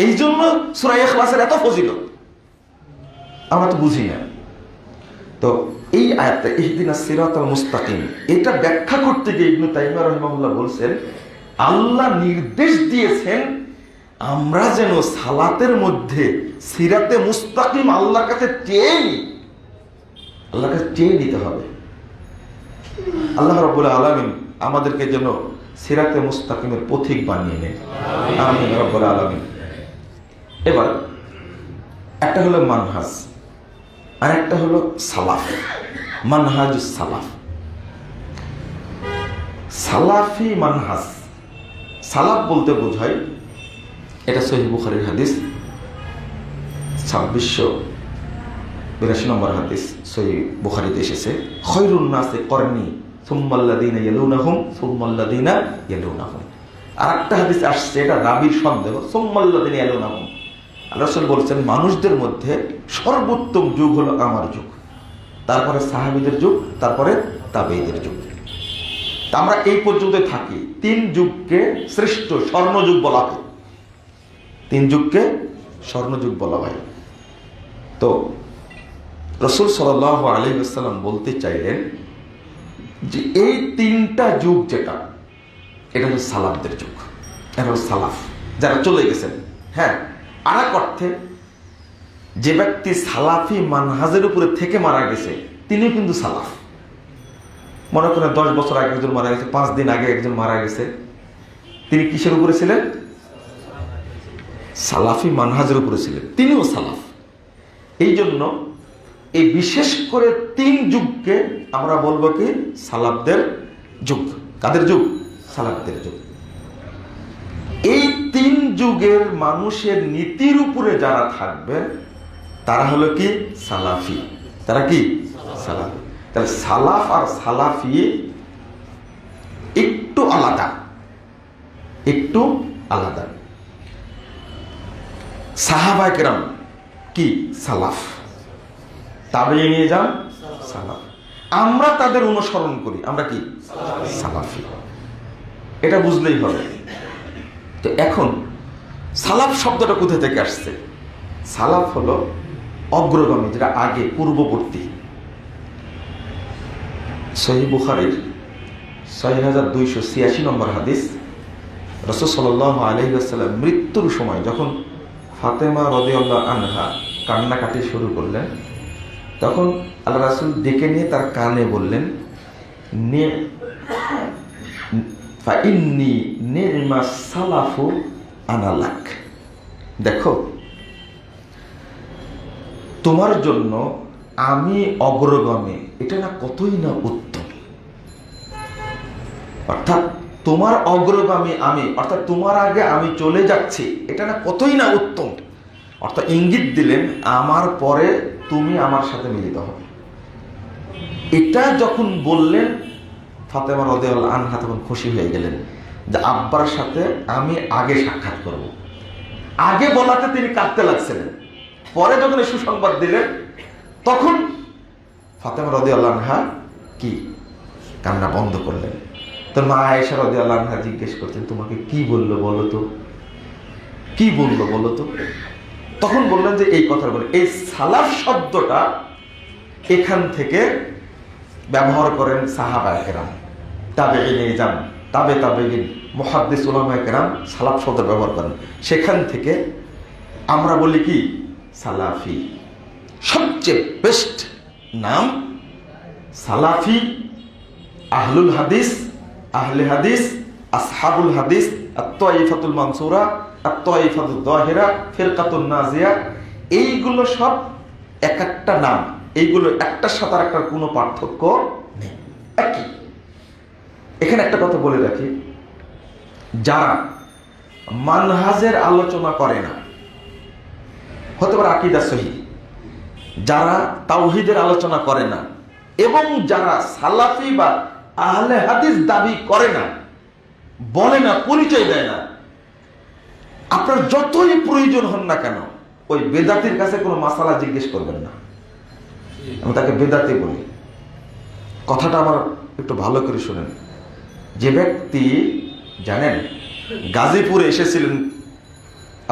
এই জন্য সূরা ইখলাসের এত ফজিলত, আমরা তো বুঝি না। তো এই আয়াতটা ইহদিনাস সিরাতাল মুস্তাকিম, এটা ব্যাখ্যা করতে গিয়ে ইবনে তাইমিয়া রাহিমাহুল্লাহ বলছেন, আল্লাহ নির্দেশ দিয়েছেন আমরা যেন সালাতের মধ্যে সিরাতে মুস্তাকিম আল্লাহর কাছে চেয়ে নিই। আল্লাহর কাছে চেয়ে নিতে হবে। আল্লাহ রাব্বুল আলামিন আমাদেরকে যেন সিরাতে মুস্তাকিমের পথিক বানিয়ে নেন, আমিন রাব্বুল আলামিন। এবার একটা হলো মানহাজ, আর একটা হলো সালাফ। মানহাজুস সালাফ, সালাফি মানহাজ। সালাফ বলতে বোঝায়, এটা সহিহ বুখারীর হাদিস, 2682 নম্বর হাদিস সহিহ বুখারীতে এসেছে, খায়রুন নাসি করনি সুম্মাল্লাযীনা ইয়ালুনাহুম সুম্মাল্লাযীনা ইয়ালুনাহুম। আর একটা হাদিস আসছে, এটা রাবীর সন্দেহ, সুম্মাল্লাযীনা ইয়ালুনাহুম। রাসূল বলেছেন মানুষদের মধ্যে সর্বোত্তম যুগ হলো আমার যুগ, তারপরে সাহাবীদের যুগ, তারপরে তাবেঈদের যুগ। আমরা এই পর্যন্ত থাকি। তিন যুগকে শ্রেষ্ঠ স্বর্ণযুগ বলা হয়, তিন যুগকে স্বর্ণযুগ বলা হয়। তো রাসূল সাল্লাল্লাহু আলাইহি ওয়াসাল্লাম বলতে চাইলেন যে এই তিনটা যুগ যেটা, এটা হলো সালাফদের যুগ, এটা হলো সালাফ, যারা চলে গেছেন। হ্যাঁ, আর এক অর্থে যে ব্যক্তি সালাফি মানহাজের উপরে থেকে মারা গেছে, তিনি কিন্তু সালাফ। মনে করেন 10 বছর আগে একজন মারা গেছে, 5 দিন আগে একজন মারা গেছে, তিনি কিসের উপরে ছিলেন? সালাফি মানহাজের উপরে ছিলেন, তিনিও সালাফ। এই জন্য এই বিশেষ করে তিন যুগকে আমরা বলবো কি সালাফদের যুগ। কাদের যুগ? সালাফদের যুগ। এই তিন যুগের মানুষের নীতির উপরে যারা থাকবে তারা হলো কি সালাফি। তারা কি সালাফি। তাহলে সালাফ আর সালাফি একটু আলাদা, একটু আলাদা। সাহাবায়ে কেরাম কি সালাফ, তাবেঈ নিয়ে যান সালাফ। আমরা তাদের অনুসরণ করি, আমরা কি সালাফি। এটা বুঝলেই হবে। তো এখন সালাফ শব্দটা কোথা থেকে আসছে? সালাফ হলো অগ্রগামী, যেটা আগে, পূর্ববর্তী। সহিহ বুখারীর ৬২৮৬ নম্বর হাদিস, রাসূল সাল্লাল্লাহু আলাইহি ওয়াসাল্লাম মৃত্যুর সময় যখন ফাতেমা রাদিয়াল্লাহু আনহা কান্নাকাটি শুরু করলেন, তখন আল্লাহ রাসূল ডেকে নিয়ে তার কানে বললেন, ফাইন্নী নি'মাস সালাফু আনা লাক। দেখো, তোমার জন্য আমি অগ্রগামী, এটা না কতই না উত্তম। অর্থাৎ তোমার অগ্রগামী আমি, অর্থাৎ তোমার আগে আমি চলে যাচ্ছি, এটা না কতই না উত্তম। অর্থাৎ ইঙ্গিত দিলেন আমার পরে তুমি আমার সাথে মিলিত হবে। এটা যখন বললেন, ফাতেমা রাদিয়াল্লাহু আনহা তখন খুশি হয়ে গেলেন যে আব্বার সাথে আমি আগে সাক্ষাৎ করব। আগে বলাতে তিনি কাঁদতে লাগছিলেন, পরে যখন এই সুসংবাদ দিলেন তখন ফাতেমা রাদিয়াল্লাহু আনহা কি কান্না বন্ধ করলেন। তো মা আয়েশা রাদিয়াল্লাহু আনহা জিজ্ঞেস করছেন, তোমাকে কি বললো বলো তো, কি বললো বলো তো? তখন বললেন যে এই কথা বলে। এই সালাফ শব্দটা এখান থেকে ব্যবহার করেন সাহাবায়ে কেরাম, তাবেঈনে যান, তাবেঈন, মুহাদ্দিস উলামায়ে কেরাম সালাফ শব্দ ব্যবহার করেন। সেখান থেকে আমরা বলি কি সালাফি। সবচেয়ে বেস্ট নাম সালাফি, আহলুল হাদিস, আহলে হাদিস, আসহাবুল হাদিস, আত-তাইফাতুল মানসুরা, আত-তাইফাতুদ যাহিরা, ফিরকাতুন নাজিয়া, এইগুলো সব এক একটা নাম। এইগুলো একটার সাথে আরেকটার কোনো পার্থক্য নেই, একই। এখানে একটা কথা বলে রাখি, যারা মানহাজের আলোচনা করে না, হতে পারে আকীদা সহিহ, যারা তাওহীদের আলোচনা করে না, এবং যারা সালাফি বা আহলে হাদিস দাবি করে না, বলে না, পরিচয় দেয় না, আপনার যতই প্রয়োজন হন না কেন ওই বেদাতির কাছে কোনো মাসালা জিজ্ঞেস করবেন না। আমি তাকে বেদাতি বলি। কথাটা আমার একটু ভালো করে শুনেন। যে ব্যক্তি জানেন গাজীপুরে এসেছিলেন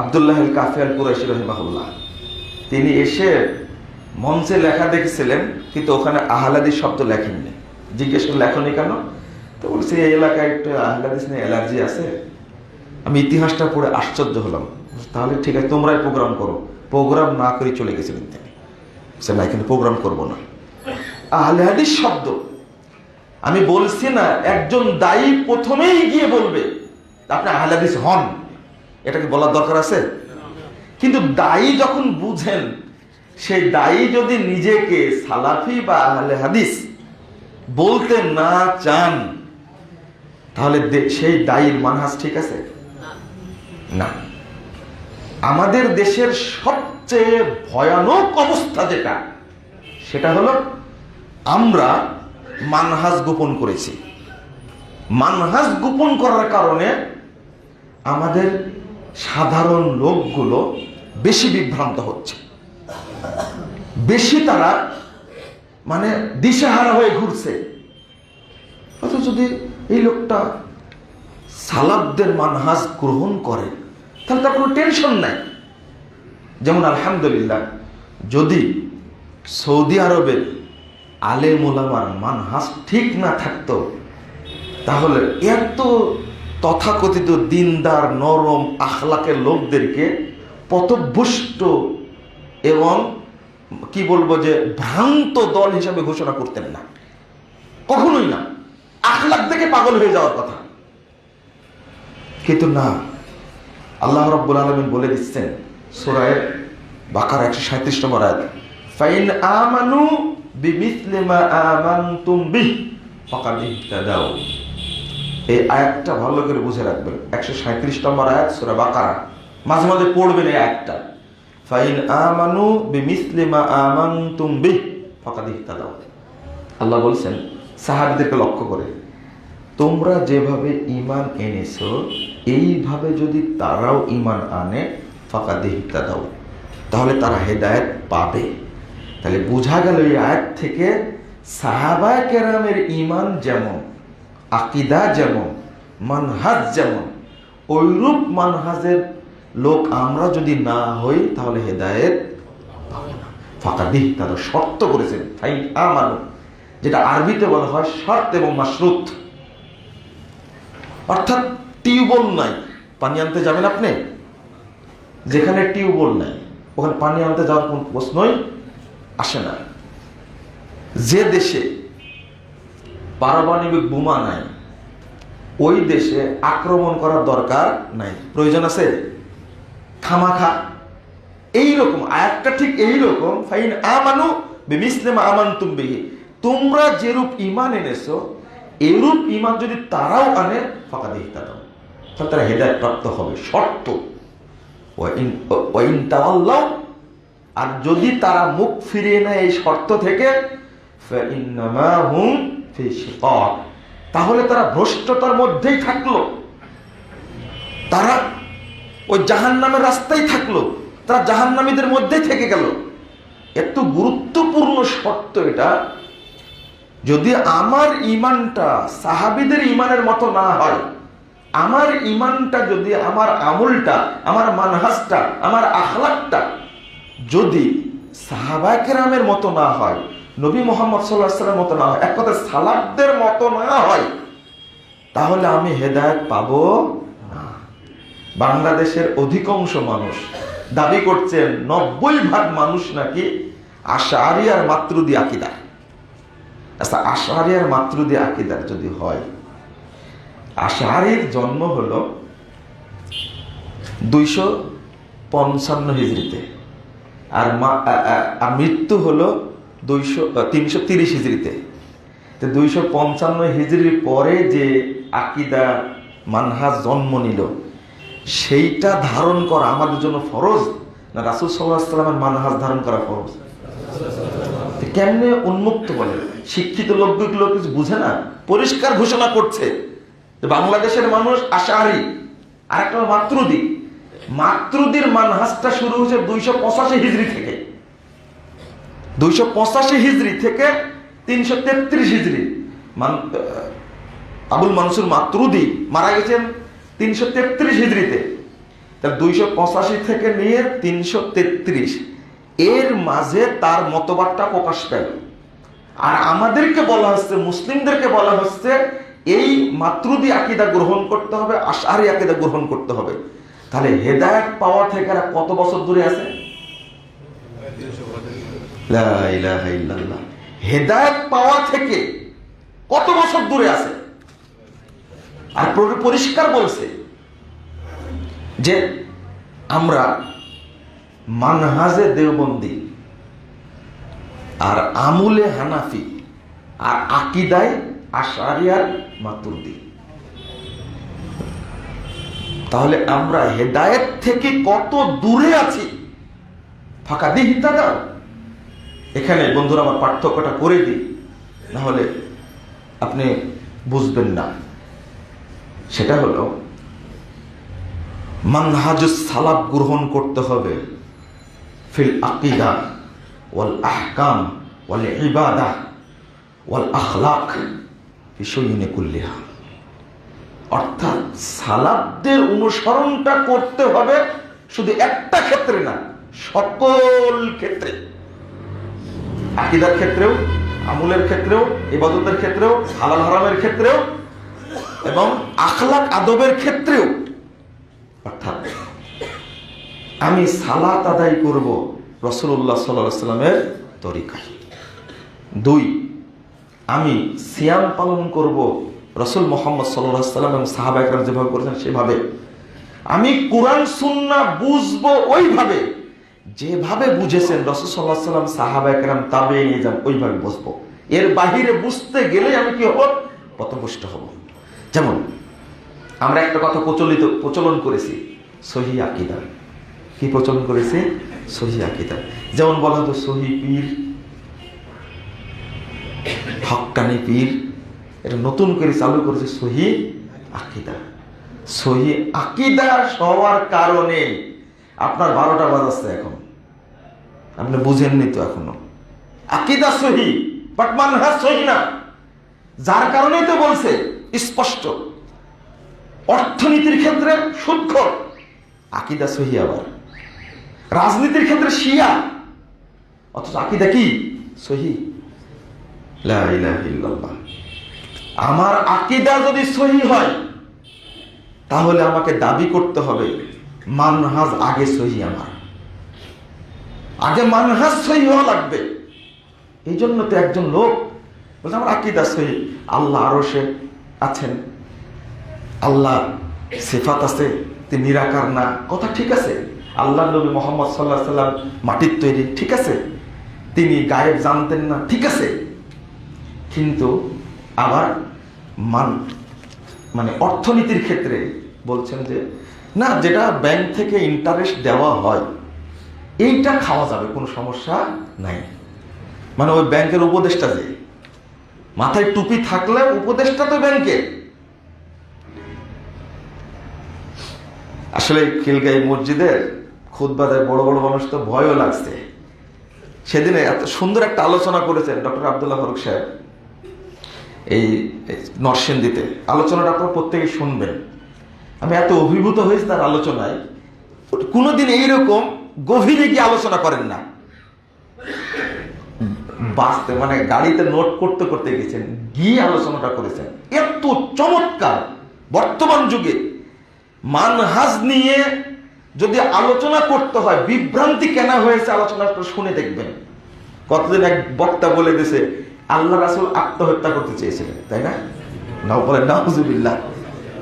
আব্দুল্লাহ আল কাফি আল কুরাইশি রাহিমাহুল্লাহ, তিনি এসে মঞ্চে লেখা দেখেছিলেন, কিন্তু ওখানে আহলে হাদিস শব্দ লেখেননি। জিজ্ঞেস করলে লেখনি কেন? তো বলছে এই এলাকায় একটু আহলে হাদিস নিয়ে অ্যালার্জি আছে। আমি ইতিহাসটা পড়ে আশ্চর্য হলাম। তাহলে ঠিক আছে, তোমরাই প্রোগ্রাম করো। প্রোগ্রাম না করে চলে গেছিলেন তিনি। সে না, এখানে প্রোগ্রাম করবো না। আহলে হাদিস শব্দ আমি বলছি না, একজন দায়ী প্রথমেই গিয়ে বলবে আপনি আহলে হাদিস হন, এটাকে বলার দরকার আছে? কিন্তু দায়ী যখন বুঝেন, সেই দায়ী যদি নিজেকে সালাফি বা আহলে হাদিস বলতে না চান, তাহলে সেই দায়ীর মানহাজ ঠিক আছে না। আমাদের দেশের সবচেয়ে ভয়ানক অবস্থা যেটা, সেটা হলো আমরা মানহাজ গোপন করেছি। মানহাজ গোপন করার কারণে আমাদের সাধারণ লোকগুলো বেশি বিভ্রান্ত হচ্ছে, বেশি তারা মানে দিশেহারা হয়ে ঘুরছে। অথচ যদি এই লোকটা সালাফদের মানহাজ গ্রহণ করে, তাহলে তার কোনো টেনশন নাই। যেমন আলহামদুলিল্লাহ, যদি সৌদি আরবের আলেম ওলামার মানহাজ ঠিক না থাকতো, তাহলে এত তথাকথিত দিনদার নরম আখলাকের লোকদেরকে পথভ্রষ্ট এবং কি বলবো যে ভ্রান্ত দল হিসাবে ঘোষণা করতেন না, কখনোই না। আখলাক দেখে পাগল হয়ে যাওয়ার কথা। কিন্তু না, আল্লাহ রাব্বুল আলামিন বলে দিচ্ছেন সূরা বাকারা 137 নম্বর আয়াত, ফাইন আমানু বিমিসলি মা আমানতুম বিহি ফাকাদ ইহতাদাউ। এই আয়াতটা ভালো করে বুঝে রাখবেন। 137 নম্বর আয়াত সূরা বাকারা। মাঝে মাঝে পড়বেন এই আয়াতটা, ফাইন আমানু বিমিসলি মা আমানতুম বিহি ফাকাদ ইহতাদাউ। আল্লাহ বলছেন সাহাবীদেরকে লক্ষ্য করে, তোমরা যেভাবে ঈমান এনেছো এইভাবে যদি তারাও ঈমান আনে ফাকাদ ইহতাদাউ, তাহলে তারা হেদায়েত পাবে। তাহলে বোঝা গেল এই আয়াত থেকে সাহাবায়ে কেরামের ঈমান যেমন, আকীদা যেমন, মানহাজ যেমন, ওইরূপ মানহাজের লোক আমরা যদি না হই তাহলে হেদায়েত পাবো না। ফাকাদ ইহতাদাউ শর্ত করেছেন, ফাইন আমানু, যেটা আরবিতে বলা হয় শর্ত এবং মাশরুত। অর্থাৎ টিউবওয়েল নাই, পানি আনতে যাবেন আপনি, যেখানে টিউবওয়েল নাই ওখানে পানি আনতে যাওয়ার কোন প্রশ্নই আসে না। যে দেশে পারমাণবিক বোমা নাই ওই দেশে আক্রমণ করার দরকার নাই, প্রয়োজন আছে খামাখা। এইরকম আয়াতটা ঠিক এইরকম, ফাইন আমানু বিমিসলি মা আমানতুম বিহি, তোমরা যেরূপ ঈমান এনেছো এরূপ ঈমান যদি তারাও আনে ফাকাদ ইহতাদাউ, তাহলে তারা হেদায়েত প্রাপ্ত হবে। শর্ত ওয়া ইন তাওয়াল্লাউ, আর যদি তারা মুখ ফিরিয়ে নেয় এই শর্ত থেকে, ফাইন্নামা হুম ফি শিকাক, তাহলে তারা ভ্রষ্টতার মধ্যেই থাকলো, তারা ওই জাহান্নামের রাস্তায় থাকলো, তারা জাহান্নামীদের মধ্যেই থেকে গেল। এত গুরুত্বপূর্ণ শর্ত এটা। যদি আমার ঈমানটা সাহাবীদের ঈমানের মতো না হয়, আমার ঈমানটা যদি, আমার আমলটা, আমার মানহাজটা, আমার আখলাকটা যদি সাহাবায়ে কেরামের মতো না হয়, নবী মুহাম্মদ সাল্লাল্লাহু আলাইহি ওয়াসাল্লামের মতো না হয়, এক কথায় সালাফদের মতো না হয়, তাহলে আমি হেদায়েত পাবো না। বাংলাদেশের অধিকাংশ মানুষ দাবি করছেন 90% মানুষ নাকি আশআরী আর মাতুরিদী আকীদা। আচ্ছা, আশআরী আর মাতুরিদী আকীদার যদি হয়, আশআরীর জন্ম হলো 255 হিজরিতে, আর মৃত্যু হলো 330 হিজরিতে। 255 হিজরির পরে যে আকীদা মানহাজ জন্ম নিল, সেইটা ধারণ করা আমাদের জন্য ফরজ না রাসূল সাল্লাল্লাহু আলাইহি ওয়াসাল্লামের মানহাজ ধারণ করা ফরজ? কেমনে উন্মুক্ত বলে? শিক্ষিত লোকগুলো কিছু বুঝে না, পরিষ্কার ঘোষণা করছে যে বাংলাদেশের মানুষ আশআরী আর একটা মাতুরিদী। মাতুরিদীর মানহাজটা শুরু হয়েছে 285 হিজরি থেকে, 285 হিজরি থেকে 333 হিজরি। আবুল মনসুর মাতুরিদী মারা গেছেন 333 হিজরিতে। তার 285 থেকে নিয়ে 333 এর মাঝে তার মতবাদটা প্রকাশ পেল। আর আমাদেরকে বলা হচ্ছে, মুসলিমদেরকে বলা হচ্ছে এই মাতুরিদী আকীদা গ্রহণ করতে হবে, আশআরী আকীদা গ্রহণ করতে হবে। তাহলে হেদায়েত পাওয়া থেকে এরা কত বছর দূরে আছে? লা ইলাহা ইল্লাল্লাহ। হেদায়েত পাওয়া থেকে কত বছর দূরে আছে? আর পরিষ্কার বলছে যে আমরা মানহাজে দেওবন্দি আর আমুলে হানাফি আর আকীদায় আশআরী আর মাতুরিদী। তাহলে আমরা হেদায়েত থেকে কত দূরে আছি? ফাকাদ ইহতাদাউ। এখানে বন্ধুরা আমার পার্থক্যটা করে দিই, না হলে আপনি বুঝবেন না। সেটা হলো মানহাজুস সালাফ গ্রহণ করতে হবে ফিল আকীদা ওয়াল আহকাম ওয়াল ইবাদাহ ওয়াল আখলাক ফি শুয়ুনি কুল্লিহা। অর্থাৎ সালাফদের অনুসরণটা করতে হবে শুধু একটা ক্ষেত্রে না, সকল ক্ষেত্রে। আকীদার ক্ষেত্রেও, আমলের ক্ষেত্রেও, ইবাদতের ক্ষেত্রেও, হালাল হারামের ক্ষেত্রেও এবং আখলাক আদবের ক্ষেত্রেও। অর্থাৎ আমি সালাত আদায় করব রাসূলুল্লাহ সাল্লাল্লাহু আলাইহি ওয়াসাল্লামের তরিকায়। 2, আমি সিয়াম পালন করব রাসূল মুহাম্মদ সাল্লাল্লাহু আলাইহি ওয়াসাল্লাম এবং সাহাবায়ে কেরাম যেভাবে করেছেন সেভাবে। আমি কোরআন সুন্নাহ বুঝবো ওইভাবে যেভাবে বুঝেছেন রাসূল সাল্লাল্লাহু আলাইহি ওয়াসাল্লাম, সাহাবায়ে কেরাম, তাবেঈন, ওইভাবে বুঝবো। এর বাহিরে বুঝতে গেলে আমি কি হব? পথভ্রষ্ট হব। যেমন আমরা একটা কথা প্রচলন করেছি, সহি আকীদা। কি প্রচলন করেছে? সহি আকীদা। যেমন বলা হতো সহি পীর, হক্কানি পীর, এটা নতুন করে চালু করেছে সহি আকীদা। সহি আকীদা হওয়ার কারণে আপনার 12টা বাজাচ্ছে এখন, আপনি বুঝেননি তো এখনো। আকীদা সহি, বাট মানহাজ সহি না। যার কারণেই তো বলছে স্পষ্ট, অর্থনীতির ক্ষেত্রে সুদখোর, আকীদা সহি। আবার রাজনীতির ক্ষেত্রে শিয়া, অথচ আকীদা কি? সহি। লা ইলাহা ইল্লাল্লাহ। আমার আকীদা যদি সহি হয় তাহলে আমাকে দাবি করতে হবে মানহাজ আগে সহি। আমার আগে মানহাজ সহি হওয়া লাগবে। এই জন্য তো একজন লোক বলছে আমার আকীদা সহি, আল্লাহ আরশে আছেন, আল্লাহ সিফাত আছে, তিনি নিরাকার না, কথা ঠিক আছে। আল্লাহ নবী মুহাম্মদ সাল্লাল্লাহু আলাইহি সাল্লাম মাটির তৈরি, ঠিক আছে। তিনি গায়েব জানতেন না, ঠিক আছে। কিন্তু আবার মানে অর্থনীতির ক্ষেত্রে বলছেন যে না, যেটা ব্যাংক থেকে ইন্টারেস্ট দেওয়া হয় এইটা খাওয়া যাবে, কোনো সমস্যা নাই। মানে ওই ব্যাংকের উপদেষ্টা, যে মাথায় টুপি থাকলে উপদেষ্টা তো ব্যাংকে। আসলে খিলগাই মসজিদের খুতবাদের বড় বড় মানুষ তো ভয়ও লাগছে। সেদিনে এত সুন্দর একটা আলোচনা করেছেন ডক্টর আব্দুল্লাহ ফারুক সাহেব এই নরসিংদীতে। আলোচনাটা আপনারা প্রত্যেকে শুনবেন। আমি এত অভিভূত হয়েছি তার আলোচনায়। কোনোদিন এইরকম গভীরে গিয়ে আলোচনা করেন না। বাসতে মানে গাড়িতে নোট করতে করতে গেছেন, গিয়ে আলোচনাটা করেছেন। এত চমৎকার। বর্তমান যুগে মানহাজ নিয়ে যদি আলোচনা করতে হয়, বিভ্রান্তি কেন হয়েছে আলোচনাটা শুনে দেখবেন। কতদিন এক বক্তা বলে দিয়েছে আল্লাহ রাসূল আত্মহত্যা করতে চেয়েছিলেন, তাই না? নাও বলেন নাউজুবিল্লাহ।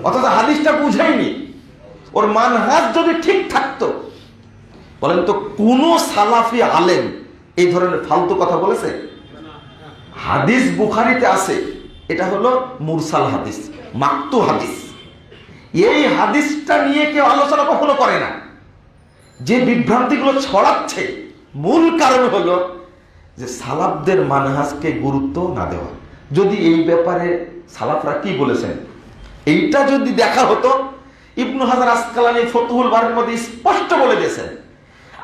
অথচ হাদিসটা বুঝাইনি। ওর মানহাজ যদি ঠিক থাকতো, বলেন তো কোন সালাফি আলেম এই ধরনের ফালতু কথা বলেছে? হাদিস বুখারীতে আছে, এটা হলো মুরসাল হাদিস, মাকতু হাদিস। এই হাদিসটা নিয়ে কেউ আলোচনা কখনো করে না। যে বিভ্রান্তিগুলো ছড়াচ্ছে মূল কারণ হলো যে সালাফদের মানহাজকে গুরুত্ব না দেওয়া। যদি এই ব্যাপারে সালাফরা কি বলেছেন এইটা যদি দেখা হতো, ইবনু হাজার আসকালানী ফতুহুল বারীর মধ্যে স্পষ্ট বলে দিয়েছেন,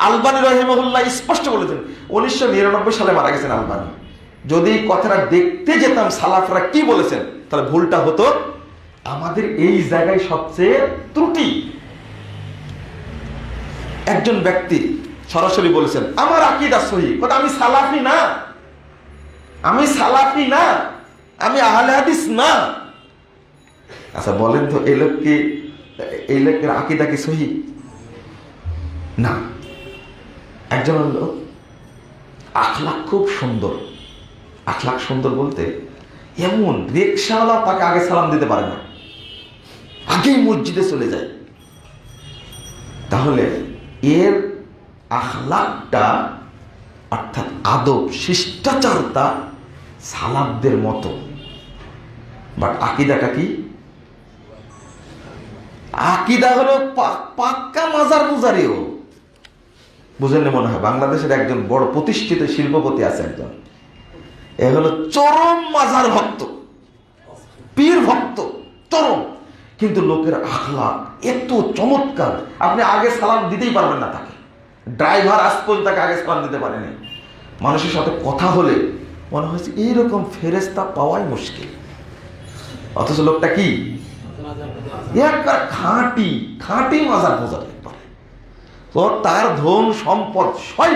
আলবানী রাহিমাহুল্লাহ স্পষ্ট বলেছেন। 1999 সালে মারা গেছেন আলবানী। যদি কথাটা দেখতে যেতাম সালাফরা কি বলেছেন, তাহলে ভুলটা হতো আমাদের এই জায়গায় সবচেয়ে ত্রুটি। একজন ব্যক্তি সরাসরি বলেছেন আমার আকীদা সহি, কথা আমি সালাফি না, আমি সালাফি না, আমি আহলে হাদিস না। আচ্ছা বলেন তো এই লোকের আকীদা কি সহি? না। একজন লোক আখলাক খুব সুন্দর। আখলাক সুন্দর বলতে এমন রিকশাওয়ালা তাকে আগে সালাম দিতে পারে না, আগেই মসজিদে চলে যায়। তাহলে এর আখলাকটা অর্থাৎ আদব শিষ্টাচারতা সালাফদের মতো, বাট আকীদাটা কি? আকীদা হলো পাক্কা মাজার পূজারিও। বুঝেন মনে হয় বাংলাদেশের একজন বড় প্রতিষ্ঠিত শিল্পপতি আছে একজন, এ হলো চরম মাজার ভক্ত, পীর ভক্ত চরম। কিন্তু লোকের আখলাক এত চমৎকার, আপনি আগে সালাম দিতেই পারবেন না তাকে। ড্রাইভার আজ পর্যন্ত তাকে আগে সালাম দিতে পারেনি। মানুষের সাথে কথা হলে মনে হয়েছে এইরকম ফেরেশতা পাওয়াই মুশকিল। অথচ লোকটা কি একবার খাঁটি খাঁটি মাজার পূজারি। তো তার ধন সম্পদ সব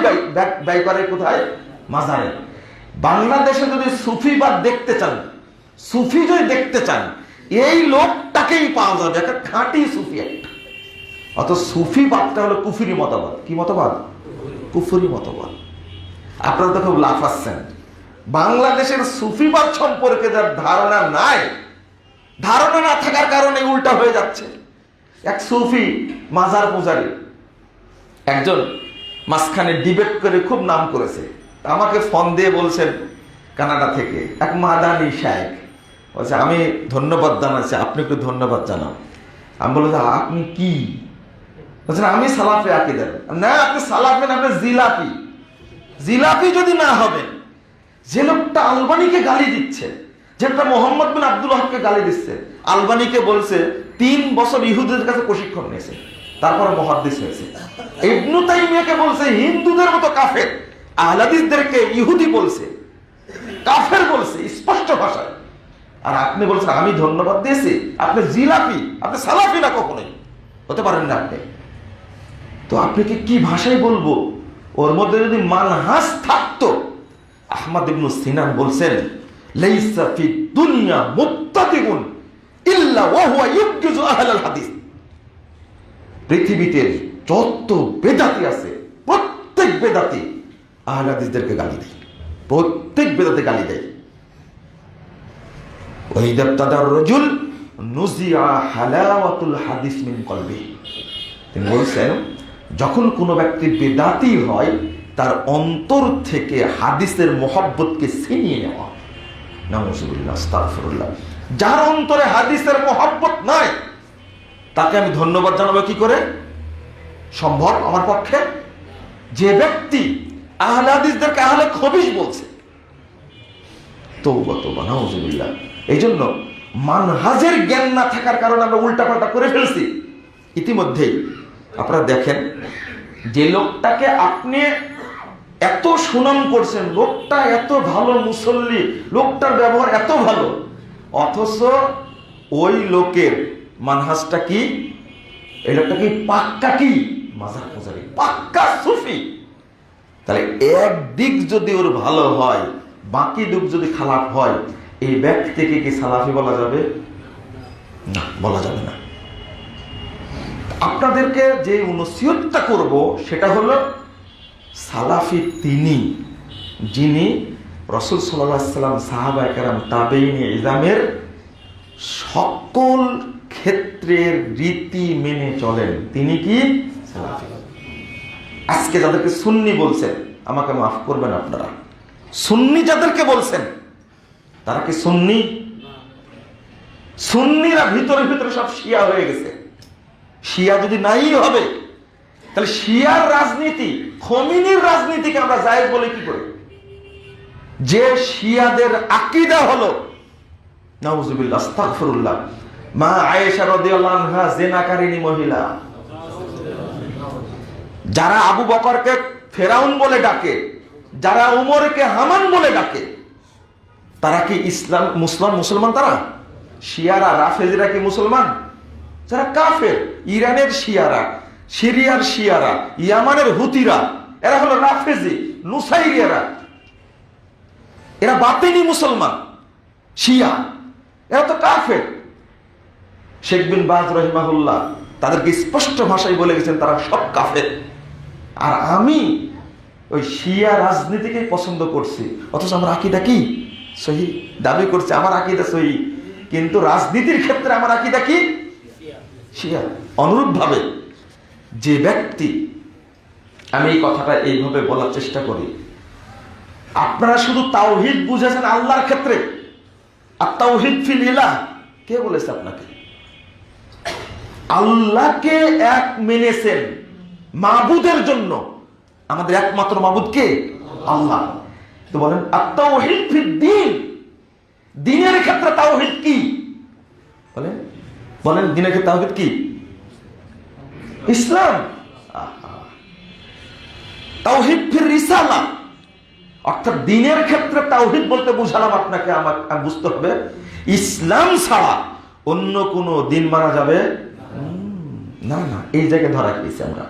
ব্যয় করে কোথায়? মাজারে। বাংলাদেশে যদি সুফিবাদ দেখতে চান, সুফি যদি দেখতে চান, এই লোকটাকেই পাওয়া যাবে, একটা খাঁটি সুফি একটা। অত সুফিবাদটা হলো কুফরি মতবাদ। কি মতবাদ? কুফরি মতবাদ। আপনারা তো খুব লাফাচ্ছেন। বাংলাদেশের সুফিবাদ সম্পর্কে যার ধারণা নাই, ধারণা না থাকার কারণে উল্টা হয়ে যাচ্ছে। এক সুফি মাজার পূজারী একজন মাঝখানে ডিবেট করে খুব নাম করেছে। আমাকে ফোন দিয়ে বলছেন কানাডা থেকে এক মাদানী শায়েখ, বলছে আমি ধন্যবাদ জানাচ্ছি, আপনি একটু ধন্যবাদ জানান। আমি বললাম আপনি কি? বলছেন আমি সালাফে আকীদা। না, আপনি সালাফে না, আপনি জিলাপি। জিলাপি যদি না হবেন, যে লোকটা আলবানিকে গালি দিচ্ছে, যেটা মোহাম্মদ বিন আব্দুল ওয়াহাবকে গালি দিচ্ছে, আলবানিকে বলছে 3 বছর ইহুদিদের কাছে প্রশিক্ষণ নিয়েছে, তারপরে মুহাদ্দিস হয়েছে। ইবনু তাইমিয়াকে বলছে হিন্দুদের মতো কাফের, আহলে হাদিসদেরকে ইহুদি বলছে, কাফের বলছে স্পষ্ট ভাষায়। আর আপনি বলছেন আমি ধন্যবাদ দিয়েছি? আপনি জিলাপি, আপনি সালাফি না, কখনোই হতে পারেন না আপনি। তো আপনাকে কি ভাষায় বলবো? ওর মধ্যে যদি মানহাজ থাকতো, আহমদ ইবনে সিনান বলছেন লাইসা ফি দুনিয়া মুত্তাকিউন ইল্লা ওয়া হুয়া ইউকিজু আহলাল হাদিস। পৃথিবীতে যত বেদাতি আছে, প্রত্যেক বেদাতি আহলে হাদিসদেরকে গালি দেয়, প্রত্যেক বেদাতে গালি দেয়। ওয়াইদা তাদার রাজুল নুজিআ হালাওয়াতুল হাদিস মিন কলবি। তিনি বলছেন যখন কোনো ব্যক্তি বেদাতি হয়, তার অন্তর থেকে হাদিসের মহব্বতকে ছিনিয়ে নেওয়া। নাউজুবিল্লাহ, আস্তাগফিরুল্লাহ। যার অন্তরে হাদিসের মহব্বত নাই, তাকে আমি ধন্যবাদ জানাবো কি করে সম্ভব আমার পক্ষে? যে ব্যক্তি আহলে হাদিসদেরকে আহলে খবিশ বলছে। তওবা তওবা, নাউজুবিল্লাহ। এই জন্য মানহাজের জ্ঞান না থাকার কারণে আমরা উল্টাপাল্টা করে ফেলছি ইতিমধ্যেই। আপনারা দেখেন, যে লোকটাকে আপনি এত সুনাম করছেন, লোকটা এত ভালো মুসল্লি, লোকটার ব্যবহার এত ভালো, অথচ ওই লোকের মানহাজটা কি? এই লোকটা কি পাক্কা কি মাজার পূজারী, পাক্কা সুফি। তাহলে এক দিক যদি ওর ভালো হয়, বাকি দিক যদি খারাপ হয়, এই ব্যক্তিকে কি সালাফি বলা যাবে? না, বলা যাবে না। আপনাদেরকে যে নসিহতটা করব সেটা হলো সালাফি তিনি যিনি রাসূল সাল্লাল্লাহু আলাইহি ওয়াসাল্লাম, সাহাবায়ে কেরাম, তাবেঈনে ইজমের সকল ক্ষেত্রের রীতি মেনে চলেন, তিনি কি সালাফি। আজকে যাদেরকে সুন্নি বলছেন, আমাকে মাফ করবেন আপনারা, সুন্নি যাদেরকে বলছেন তারা কি সুন্নি? সুন্নিরা ভিতরে ভিতরে সব শিয়া হয়ে গেছে। শিয়া যদি নাই হবে, তাহলে শিয়ার রাজনীতি, খমিনির রাজনীতিকে আমরা জায়েজ বলে কি করে? যে শিয়াদের আকীদা হলো নাউজুবিল্লাহ, আস্তাগফিরুল্লাহ, মা আয়েশা রাদিয়াল্লাহু আনহা জিনাকারিনী মহিলা, যারা আবু বকরকে ফেরাউন বলে ডাকে, যারা উমরকে হামান বলে ডাকে, তারা কি ইসলাম মুসলমান? তারা শিয়ারা, রাফেজিরা কি মুসলমান? যারা কাফের, ইরানের শিয়ারা, সিরিয়ার শিয়ারা, ইয়ামানের হুতিরা, এরা হলো রাফেজি, নুসাইরিয়ারা, এরা বাতিনি মুসলমান। শিয়া এরা তো কাফের। শেখ বিন বাজ রাহিমাহুল্লাহ তাদেরকে স্পষ্ট ভাষায় বলে গেছেন তারা সব কাফের। আর আমি ওই শিয়া রাজনীতিকে পছন্দ করছি, অথচ আমার আকীদা কি সহি, দাবি করছে আমার আকীদা সহি, কিন্তু রাজনীতির ক্ষেত্রে আমার আকীদা কি শিয়া। অনুরূপ ভাবে যে ব্যক্তি, আমি এই কথাটা এইভাবে বলার চেষ্টা করি, আপনারা শুধু তাওহীদ বুঝেছেন আল্লাহর ক্ষেত্রে, আর তাওহীদ ফিল ইলাহ কে বলেছে আপনাকে? আল্লাহকে এক মেনেছেন মাবুদের জন্য। আমাদের একমাত্র মাবুদ কে? আল্লাহ। তো বলেন আত-তাওহীদ ফিদ দ্বীন, দ্বীনের ক্ষেত্রে তাওহীদ কি? বলেন দ্বীনের ক্ষেত্রে তাওহীদ কি? ইসলাম। তাওহীদ ফির রিসালা, অর্থাৎ দ্বীনের ক্ষেত্রে তাওহীদ বলতে বুঝালাম আপনাকে, আমাকে বুঝতে হবে ইসলাম ছাড়া অন্য কোনো দ্বীন মানা যাবে না। না, এই জায়গায় ধরা খেয়েছি আমরা।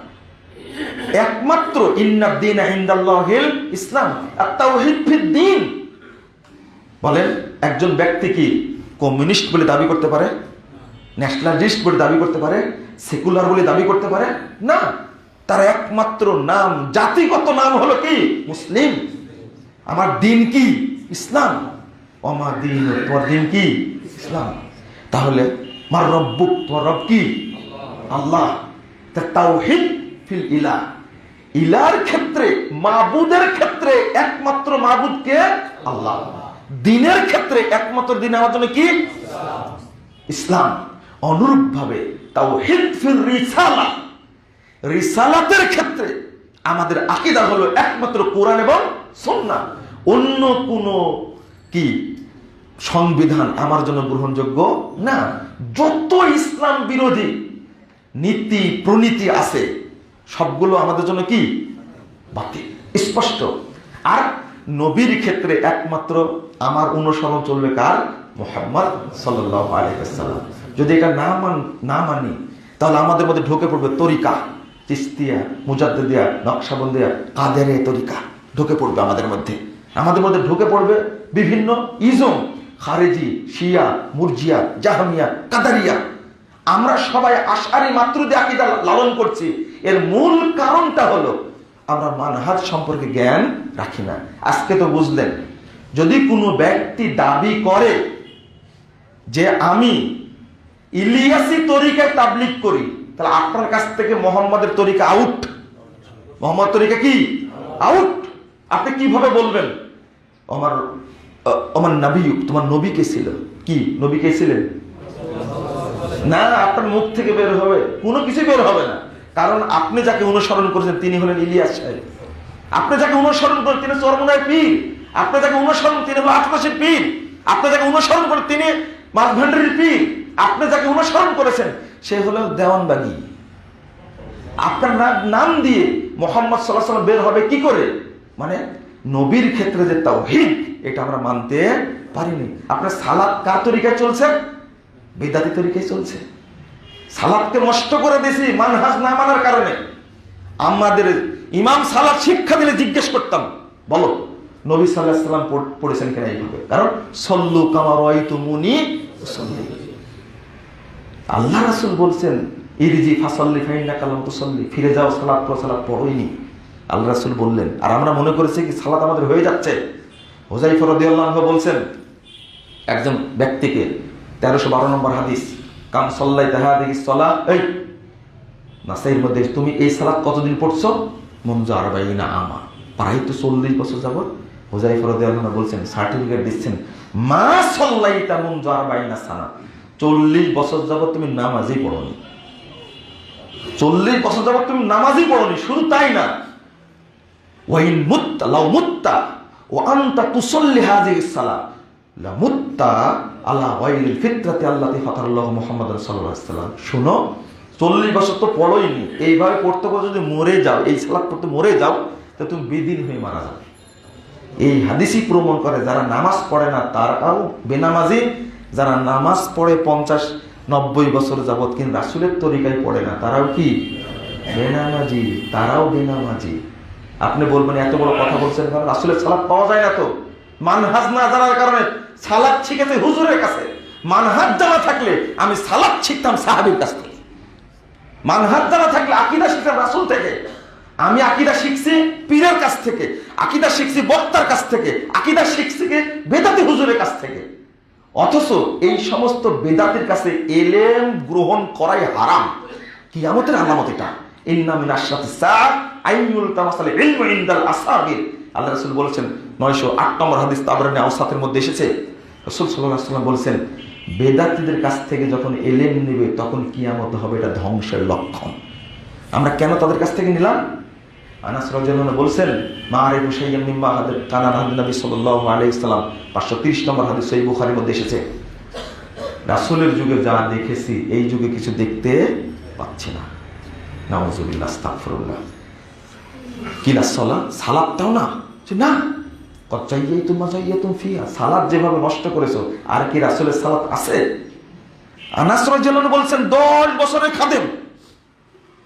একমাত্র ইন্নাদ দীনা ইনদাল্লাহিল ইসলাম, আত-তাওহীদ ফিদ দ্বীন। বলেন একজন ব্যক্তি কি কমিউনিস্ট বলে দাবি করতে পারে? ন্যাশনালিস্ট বলে দাবি করতে পারে? সেকুলার বলে দাবি করতে পারে? না, তার একমাত্র নাম, জাতিগত নাম হলো কি মুসলিম। আমার দ্বীন কি? ইসলাম। আমার দ্বীন, তোমার দ্বীন কি? ইসলাম। তাহলে মার রব্বুক, তোমার রব কি? আল্লাহ। তাওহীদ ফিল ইলাহ, ইলার ক্ষেত্রে, মাবুদের ক্ষেত্রে একমাত্র মাবুদ কে? আল্লাহ। দ্বীনের ক্ষেত্রে একমাত্র দ্বীন আমার জন্য কি? ইসলাম। অনুরূপ ভাবে তাওহীদ ফিল রিসালা, রিসালাতের ক্ষেত্রে আমাদের আকীদা হলো একমাত্র কোরআন এবং সুন্নাহ। অন্য কোনো কি সংবিধান আমার জন্য গ্রহণযোগ্য না। যত ইসলাম বিরোধী নীতি প্রণীতি আছে সবগুলো আমাদের জন্য কি বাতিল, স্পষ্ট। আর নবীর ক্ষেত্রে একমাত্র আমার অনুসরণ চলবে কার? মুহাম্মদ সাল্লাল্লাহু আলাইহি ওয়াসাল্লাম। যদি এটা না মানি তাহলে আমাদের মধ্যে ঢুকে পড়বে তরিকা, চিশতিয়া, মুজাদ্দিদিয়া, নকশবন্দিয়া, কাদেরে তরিকা ঢুকে পড়বে আমাদের মধ্যে। আমাদের মধ্যে ঢুকে পড়বে বিভিন্ন ইজম, খারেজি, শিয়া, মুরজিয়া, জাহমিয়া, কাদারিয়া। আমরা সবাই আশআরি মাতরিদি আকীদা লালন করছি। এর মূল কারণটা হলো আমরা মানহাজ সম্পর্কে জ্ঞান রাখি না। আজকে তো বুঝলেন, যদি কোনো ব্যক্তি দাবি করে যে আমি ইলিয়াসি তরিকায় তাবলীগ করি, তাহলে আপনার কাছ থেকে মোহাম্মদের তরিকা আউট। মোহাম্মদ তরিকা কি আউট। আপনি কিভাবে বলবেন আমার নবী, তোমার নবী কে ছিল? কি নবী কে ছিলেন? না, আপনার মুখ থেকে বের হবে কোনো কিছু বের হবে না। কারণ আপনি যাকে অনুসরণ করেছেন তিনি হলেন ইলিয়াস সাহেব। আপনি যাকে অনুসরণ করেন তিনি চরমনায় পীর। আপনি যাকে অনুসরণ তিনি হলেন আটমাসের পীর। আপনি যাকে অনুসরণ করেন তিনি মাঝভান্ডারির পীর। আপনি যাকে অনুসরণ করেছেন সে হলো দেওয়ানবাগী। আপনার নাম দিয়ে মুহাম্মদ সাল্লাল্লাহু আলাইহি ওয়াসাল্লাম বের হবে কি করে? মানে নবীর ক্ষেত্রে যে তাওহীদ, এটা আমরা মানতে পারিনি। আপনার সালাত কার তরিকায় চলছে? বিদআতি তরিকায় চলছে। সালাতকে নষ্ট করে দিয়েছি মানহাজ না মানার কারণে। আমাদের ইমাম সালাত শিক্ষা দিলে জিজ্ঞেস করতাম, বলো নবী সাল্লাল্লাহু আলাইহি ওয়াসাল্লাম পড়েছেন কিনা এইভাবে? কারণ সল্লু কামা রাআইতুমুনি উসাল্লি। আল্লাহ রাসূল বলছেন ইরজি ফাসাল্লি ফাইন্নাকা লাম তুসাল্লি, ফিরে যাও সালাত পড়ো, সালাত পড়োইনি। আল্লাহ রাসূল বললেন। আর আমরা মনে করেছি কি সালাত আমাদের হয়ে যাচ্ছে। হুযায়ফা রাদিয়াল্লাহু আনহু বলছেন একজন ব্যক্তিকে, 1312 নম্বর হাদিস, কাম সাল্লাইতা হাযিহিস সালাহ, এই নাসাইর মধ্যে তুমি এই সালাত কতদিন পড়ছো? মুনযু 40 আমা, প্রায় তো 40 বছর যাবত। হুযায়ফা রাদিয়াল্লাহু আনহু বলছেন, সার্টিফিকেট দিচ্ছেন, মা সাল্লাইতা মুনযু 40 সানা, 40 বছর যাবত তুমি নামাজই পড়োনি। 40 বছর যাবত তুমি নামাজই পড়োনি। শুধু তাই না, ওয়াইন মুত্তা লাউ মুত্তা ওয়া আনতা তুসাল্লি হাযিহিস সালাহ লা মুত্তা আলা গায়রিল ফিতরাতি আল্লাতী ফাতারাল্লাহু মুহাম্মাদান সাল্লাল্লাহু আলাইহি ওয়াসাল্লাম। শুনো, 40 বছর তো পড়োইনি, এইভাবে পড়তে পড়তে যদি মরে যাও, এই সালাত পড়তে মরে যাও, তো তুমি বেদিন হয়ে মারা যাবে। এই হাদিসই প্রমাণ করে যারা নামাজ পড়ে না তারাও বেনামাজি, যারা নামাজ পড়ে 50-90 বছর যাবত কিন্তু রাসূলের তরিকায় পড়ে না তারাও কি বেনামাজি, তারাও বেনামাজি। আপনি বলবেন এত বড় কথা বলছেন কারণ রাসূলের সালাত পাওয়া যায় না তো। মানহাজ না জানার কারণে সালাত শিখেছে হুজুরের কাছে। মানহাজ জানা থাকলে আমি সালাত শিখতাম সাহাবীর কাছ থেকে। মানহাজ জানা থাকলে আকীদা শিখতাম রাসূল থেকে। আমি আকীদা শিখছি পীরের কাছ থেকে, আকীদা শিখছি বক্তার কাছ থেকে, আকীদা শিখছি বেদাতি হুজুরের কাছ থেকে। অথচ এই সমস্ত বেদাতির কাছে ইলম গ্রহণ করাই হারাম। কিয়ামতের আলামত এটা। ইন্না মিন আশরাতিস সাআ আইয়ুল তামাসাল ইলমু ইনদাল আসাবির। আল্লাহ রাসূল বলেছেন, 908 নম্বর হাদিস তাবরানী আওসাতের মধ্যে এসেছে। রাসূল সাল্লাল্লাহু আলাইহি ওয়াসাল্লাম বলেছেন, বেদাতীদের কাছ থেকে যখন ইলম নেবে তখন কিয়ামত হবে, এটা ধ্বংসের লক্ষণ। আমরা কেন তাদের কাছ থেকে নিলাম? আনাস রাদিয়াল্লাহু আনহু বলেছেন, মা'রিফু শাইয়্যান মিম্মা হাদার কানা নবী সাল্লাল্লাহু আলাইহি ওয়াসাল্লাম, 530 নম্বর হাদিস সহিহ বুখারীর মধ্যে এসেছে। রাসূলের যুগে যা দেখেছি এই যুগে কিছু দেখতে পাচ্ছি না। নাউযুবিল্লাহ, আস্তাগফিরুল্লাহ। কিলা সালাত, সালাতটাও না, না কচ্চাইয়াতুম মাজাইয়াতুম ফিহা, সালাত যেভাবে নষ্ট করেছো আর কি রাসূলের সালাত আছে? আনাস রাদিয়াল্লাহু আনহু বলছেন 10 বছরের খাদেম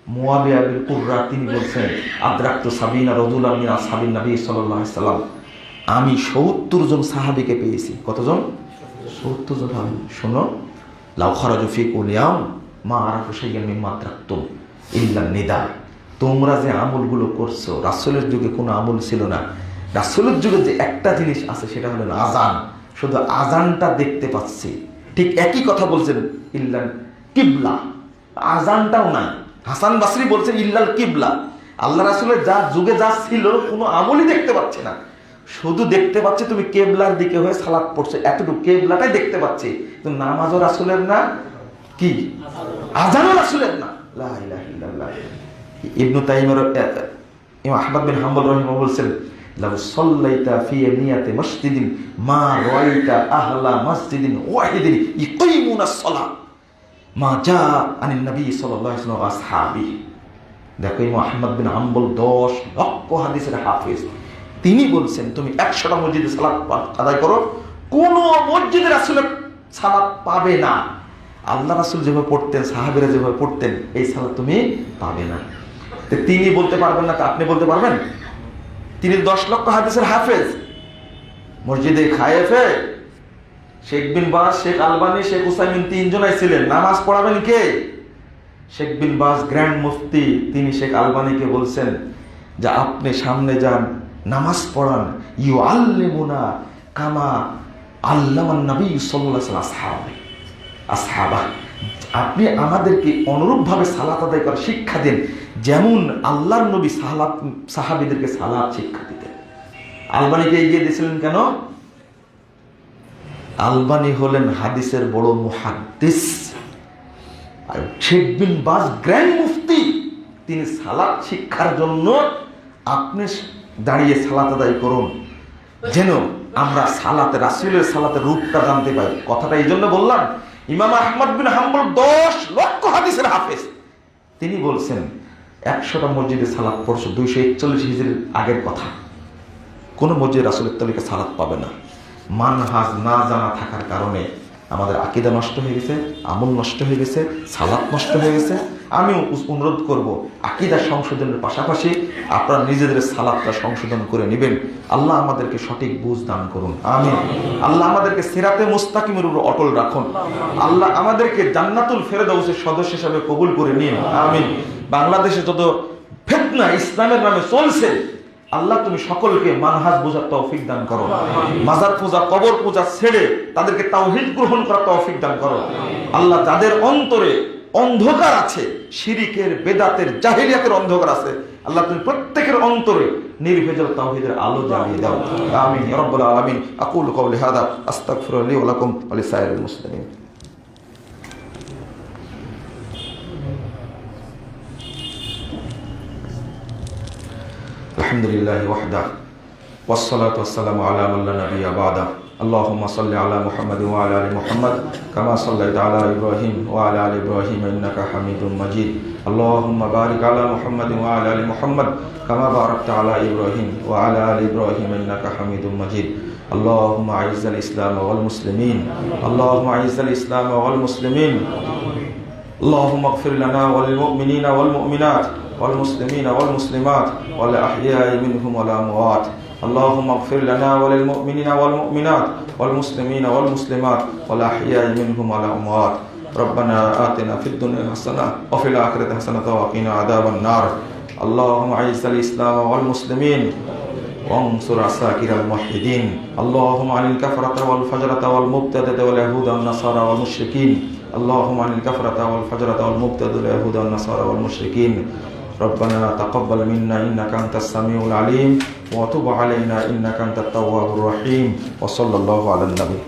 মুয়াবিয়া বিন কুররা, তিনি বলছেন, আদরাকতু সাবিনা রাজুলান মিন আসহাবিন নবী সাল্লাল্লাহু আলাইহি ওয়াসাল্লাম, আমি 70 জন সাহাবীকে পেয়েছি। কতজন? 70 জন। আমি শোনো, লাউ খারাজু ফিকুল ইয়াম মা আরাফু শাইয়্যান মিম্মা আদরাকতুম ইল্লা নিদা। তোমরা যে আমলগুলো করছো রাসূলের যুগে কোনো আমল ছিল না। রাসূলের যুগে যে একটা জিনিস আছে সেটা হলো আযান। শুধু আযানটা দেখতে পাচ্ছি। ঠিক একই কথা বলছেন ইল্লাল কিবলা, আযানটাও নাই। হাসান বাসরি বলছেন ইল্লাল কিবলা। আল্লাহ রাসূলের যা যুগে যা ছিল কোনো আমলই দেখতে পাচ্ছি না। শুধু দেখতে পাচ্ছি তুমি কিবলার দিকে হয়ে সালাত পড়ছো, এতটুকু কিবলাটাই দেখতে পাচ্ছি। কিন্তু নামাজও রাসূলের না, কি আযানও রাসূলের না। লা ইলাহা ইল্লাল্লাহ। ইবনু তাইমিয়া ইমাম আহমদ বিন হাম্বল রাহিমাহুল্লাহ বলছেন, লাউ সাল্লাইতা ফি নিয়াতি মসজিদিন মা রাআইতা আহলা মসজিদিন ওয়াহিদিন ইকিমুনাস সালাহ মা জা আনিন নবী সাল্লাল্লাহু আলাইহি ওয়াসাল্লাম ওয়া আসহাবিহি। দেখো ইমাম আহমদ বিন হাম্বল 10 লক্ষ হাদিসের হাফেজ, তিনি বলছেন তুমি 100টা মসজিদে সালাত আদায় করো, কোন মসজিদে রাসূলের সালাত পাবে না। আল্লাহ রাসূল যেভাবে পড়তেন, সাহাবীরা যেভাবে পড়তেন, এই সালাত তুমি পাবে না। তিনি বলতে পারবেন না, তা আপনি বলতে পারবেন? তিনি 10 লক্ষ হাদিসের হাফেজ। মসজিদে খায়েফে শেখ বিন বাজ, শেখ আলবানী, শেখ উসাইমিন 3 জনাই ছিলেন। নামাজ পড়াবেন কে? শেখ বিন বাজ গ্র্যান্ড মুফতি, তিনি শেখ আলবানীকে বলছেন যে আপনি সামনে যান, নামাজ পড়ান। ইউআল্লিমুনা কামা আল্লামান নবী সাল্লাল্লাহু আলাইহি ওয়াসাল্লাম আসহাবা, আপনি আমাদেরকে অনুরূপভাবে সালাত আদায় করার শিক্ষা দেন, যেমন আল্লাহর নবী সাহাবীদেরকে সালাত শিক্ষা দিতেন। আলবানীকে এগিয়ে দিয়েছিলেন কেন? আলবানী হলেন হাদিসের বড় মুহাদ্দিস, আর শেখ বিন বাজ গ্র্যান্ড মুফতি, তিনি সালাত শিক্ষার জন্য আপনি দাঁড়িয়ে সালাত আদায় করুন, যেন আমরা সালাতে রাসূলের সালাতের রূপটা জানতে পাই। কথাটা এই জন্য বললাম, ইমাম আহমদ বিন হাম্বল 10 লক্ষ হাদিসের হাফেজ, তিনি বলছেন 100টা মসজিদে সালাত পড়ছে, 241 হিজরির আগের কথা, কোন মসজিদে রাসূলের তরিকা সালাত পাবে না। মানহাজ না জানা থাকার কারণে আমাদের আকীদা নষ্ট হয়ে গেছে, আমল নষ্ট হয়ে গেছে, সালাত নষ্ট হয়ে গেছে। আমিও অনুরোধ করব, আকীদা সংশোধনের পাশাপাশি আপনারা নিজেদের সালাতটা সংশোধন করে নেবেন। আল্লাহ আমাদেরকে সঠিক বুঝ দান করুন, আমিন। আল্লাহ আমাদেরকে সিরাতে মুস্তাকিমের উপর অটল রাখুন। আল্লাহ আমাদেরকে জান্নাতুল ফেরদাউসের সদস্য হিসেবে কবুল করে নিন, আমিন। বাংলাদেশে যত ফিতনা ইসলামের নামে চলছে, আল্লাহ তুমি সকলকে মানহাজ বোঝার তৌফিক দান করো। মাজার পূজা, কবর পূজা ছেড়ে তাদেরকে তাওহীদ গ্রহণ করার তৌফিক দান করো। আল্লাহ যাদের অন্তরে অন্ধকার আছে, শিরিকের, বেদাতের, জাহিলিয়াতের অন্ধকার আছে, আল্লাহ তুমি প্রত্যেকের অন্তরে নির্ভেজাল তাওহীদের আলো জ্বালিয়ে দাও, আমিন ইয়া রাব্বাল আলামিন। আকুলু কওলি হাদা আস্তাগফিরুল্লাহ লি ওয়া লাকুম ওয়া লিসাইরিল মুসলিমিন। আলহামদুলিল্লাহি ওয়াহদা ওয়াসসালাতু ওয়াসসালামু আলা মান লা নাবিয়্যা বা'দা। আল্লাহুম্মা সাল্লি আলা মুহাম্মাদিন ওয়া আলা আলি মুহাম্মাদ কামা সাল্লাইতা আলা ইব্রাহিম ওয়া আলা আলি ইব্রাহিম ইন্নাকা হামিদুম মাজিদ। আল্লাহুম্মা বারিক আলা মুহাম্মাদিন ওয়া আলা আলি মুহাম্মাদ কামা বারাকতা আলা ইব্রাহিম ওয়া আলা আলি ইব্রাহিম ইন্নাকা হামিদুম মাজিদ। আল্লাহুম্মা আইজ্জিল ইসলাম ওয়াল মুসলিমিন, আল্লাহুম্মা আইজ্জিল ইসলাম ওয়াল মুসলিমিন। আল্লাহুম্মা ইগফির লানা ওয়া লিল মুমিনিনা ওয়াল মুমিনাত والمسلمين والمسلمات والأحياء منهم والأموات. اللهم اغفر لنا وللمؤمنين والمؤمنات والمسلمين والمسلمات والأحياء منهم والأموات. ربنا آتنا في الدنيا حسنة وفي الآخرة حسنة وقنا عذاب النار. اللهم أعز الإسلام والمسلمين وانصر عساكر الموحدين. اللهم عن الكفرة والفجرة والمبتدة واليهود والنصارى والمشركين. اللهم عن الكفرة والفجرة والمبتدة واليهود والنصارى والمشركين. ربنا تقبل منا إنك أنت السميع العليم وتب علينا إنك أنت التواب الرحيم. وصلى الله على النبي.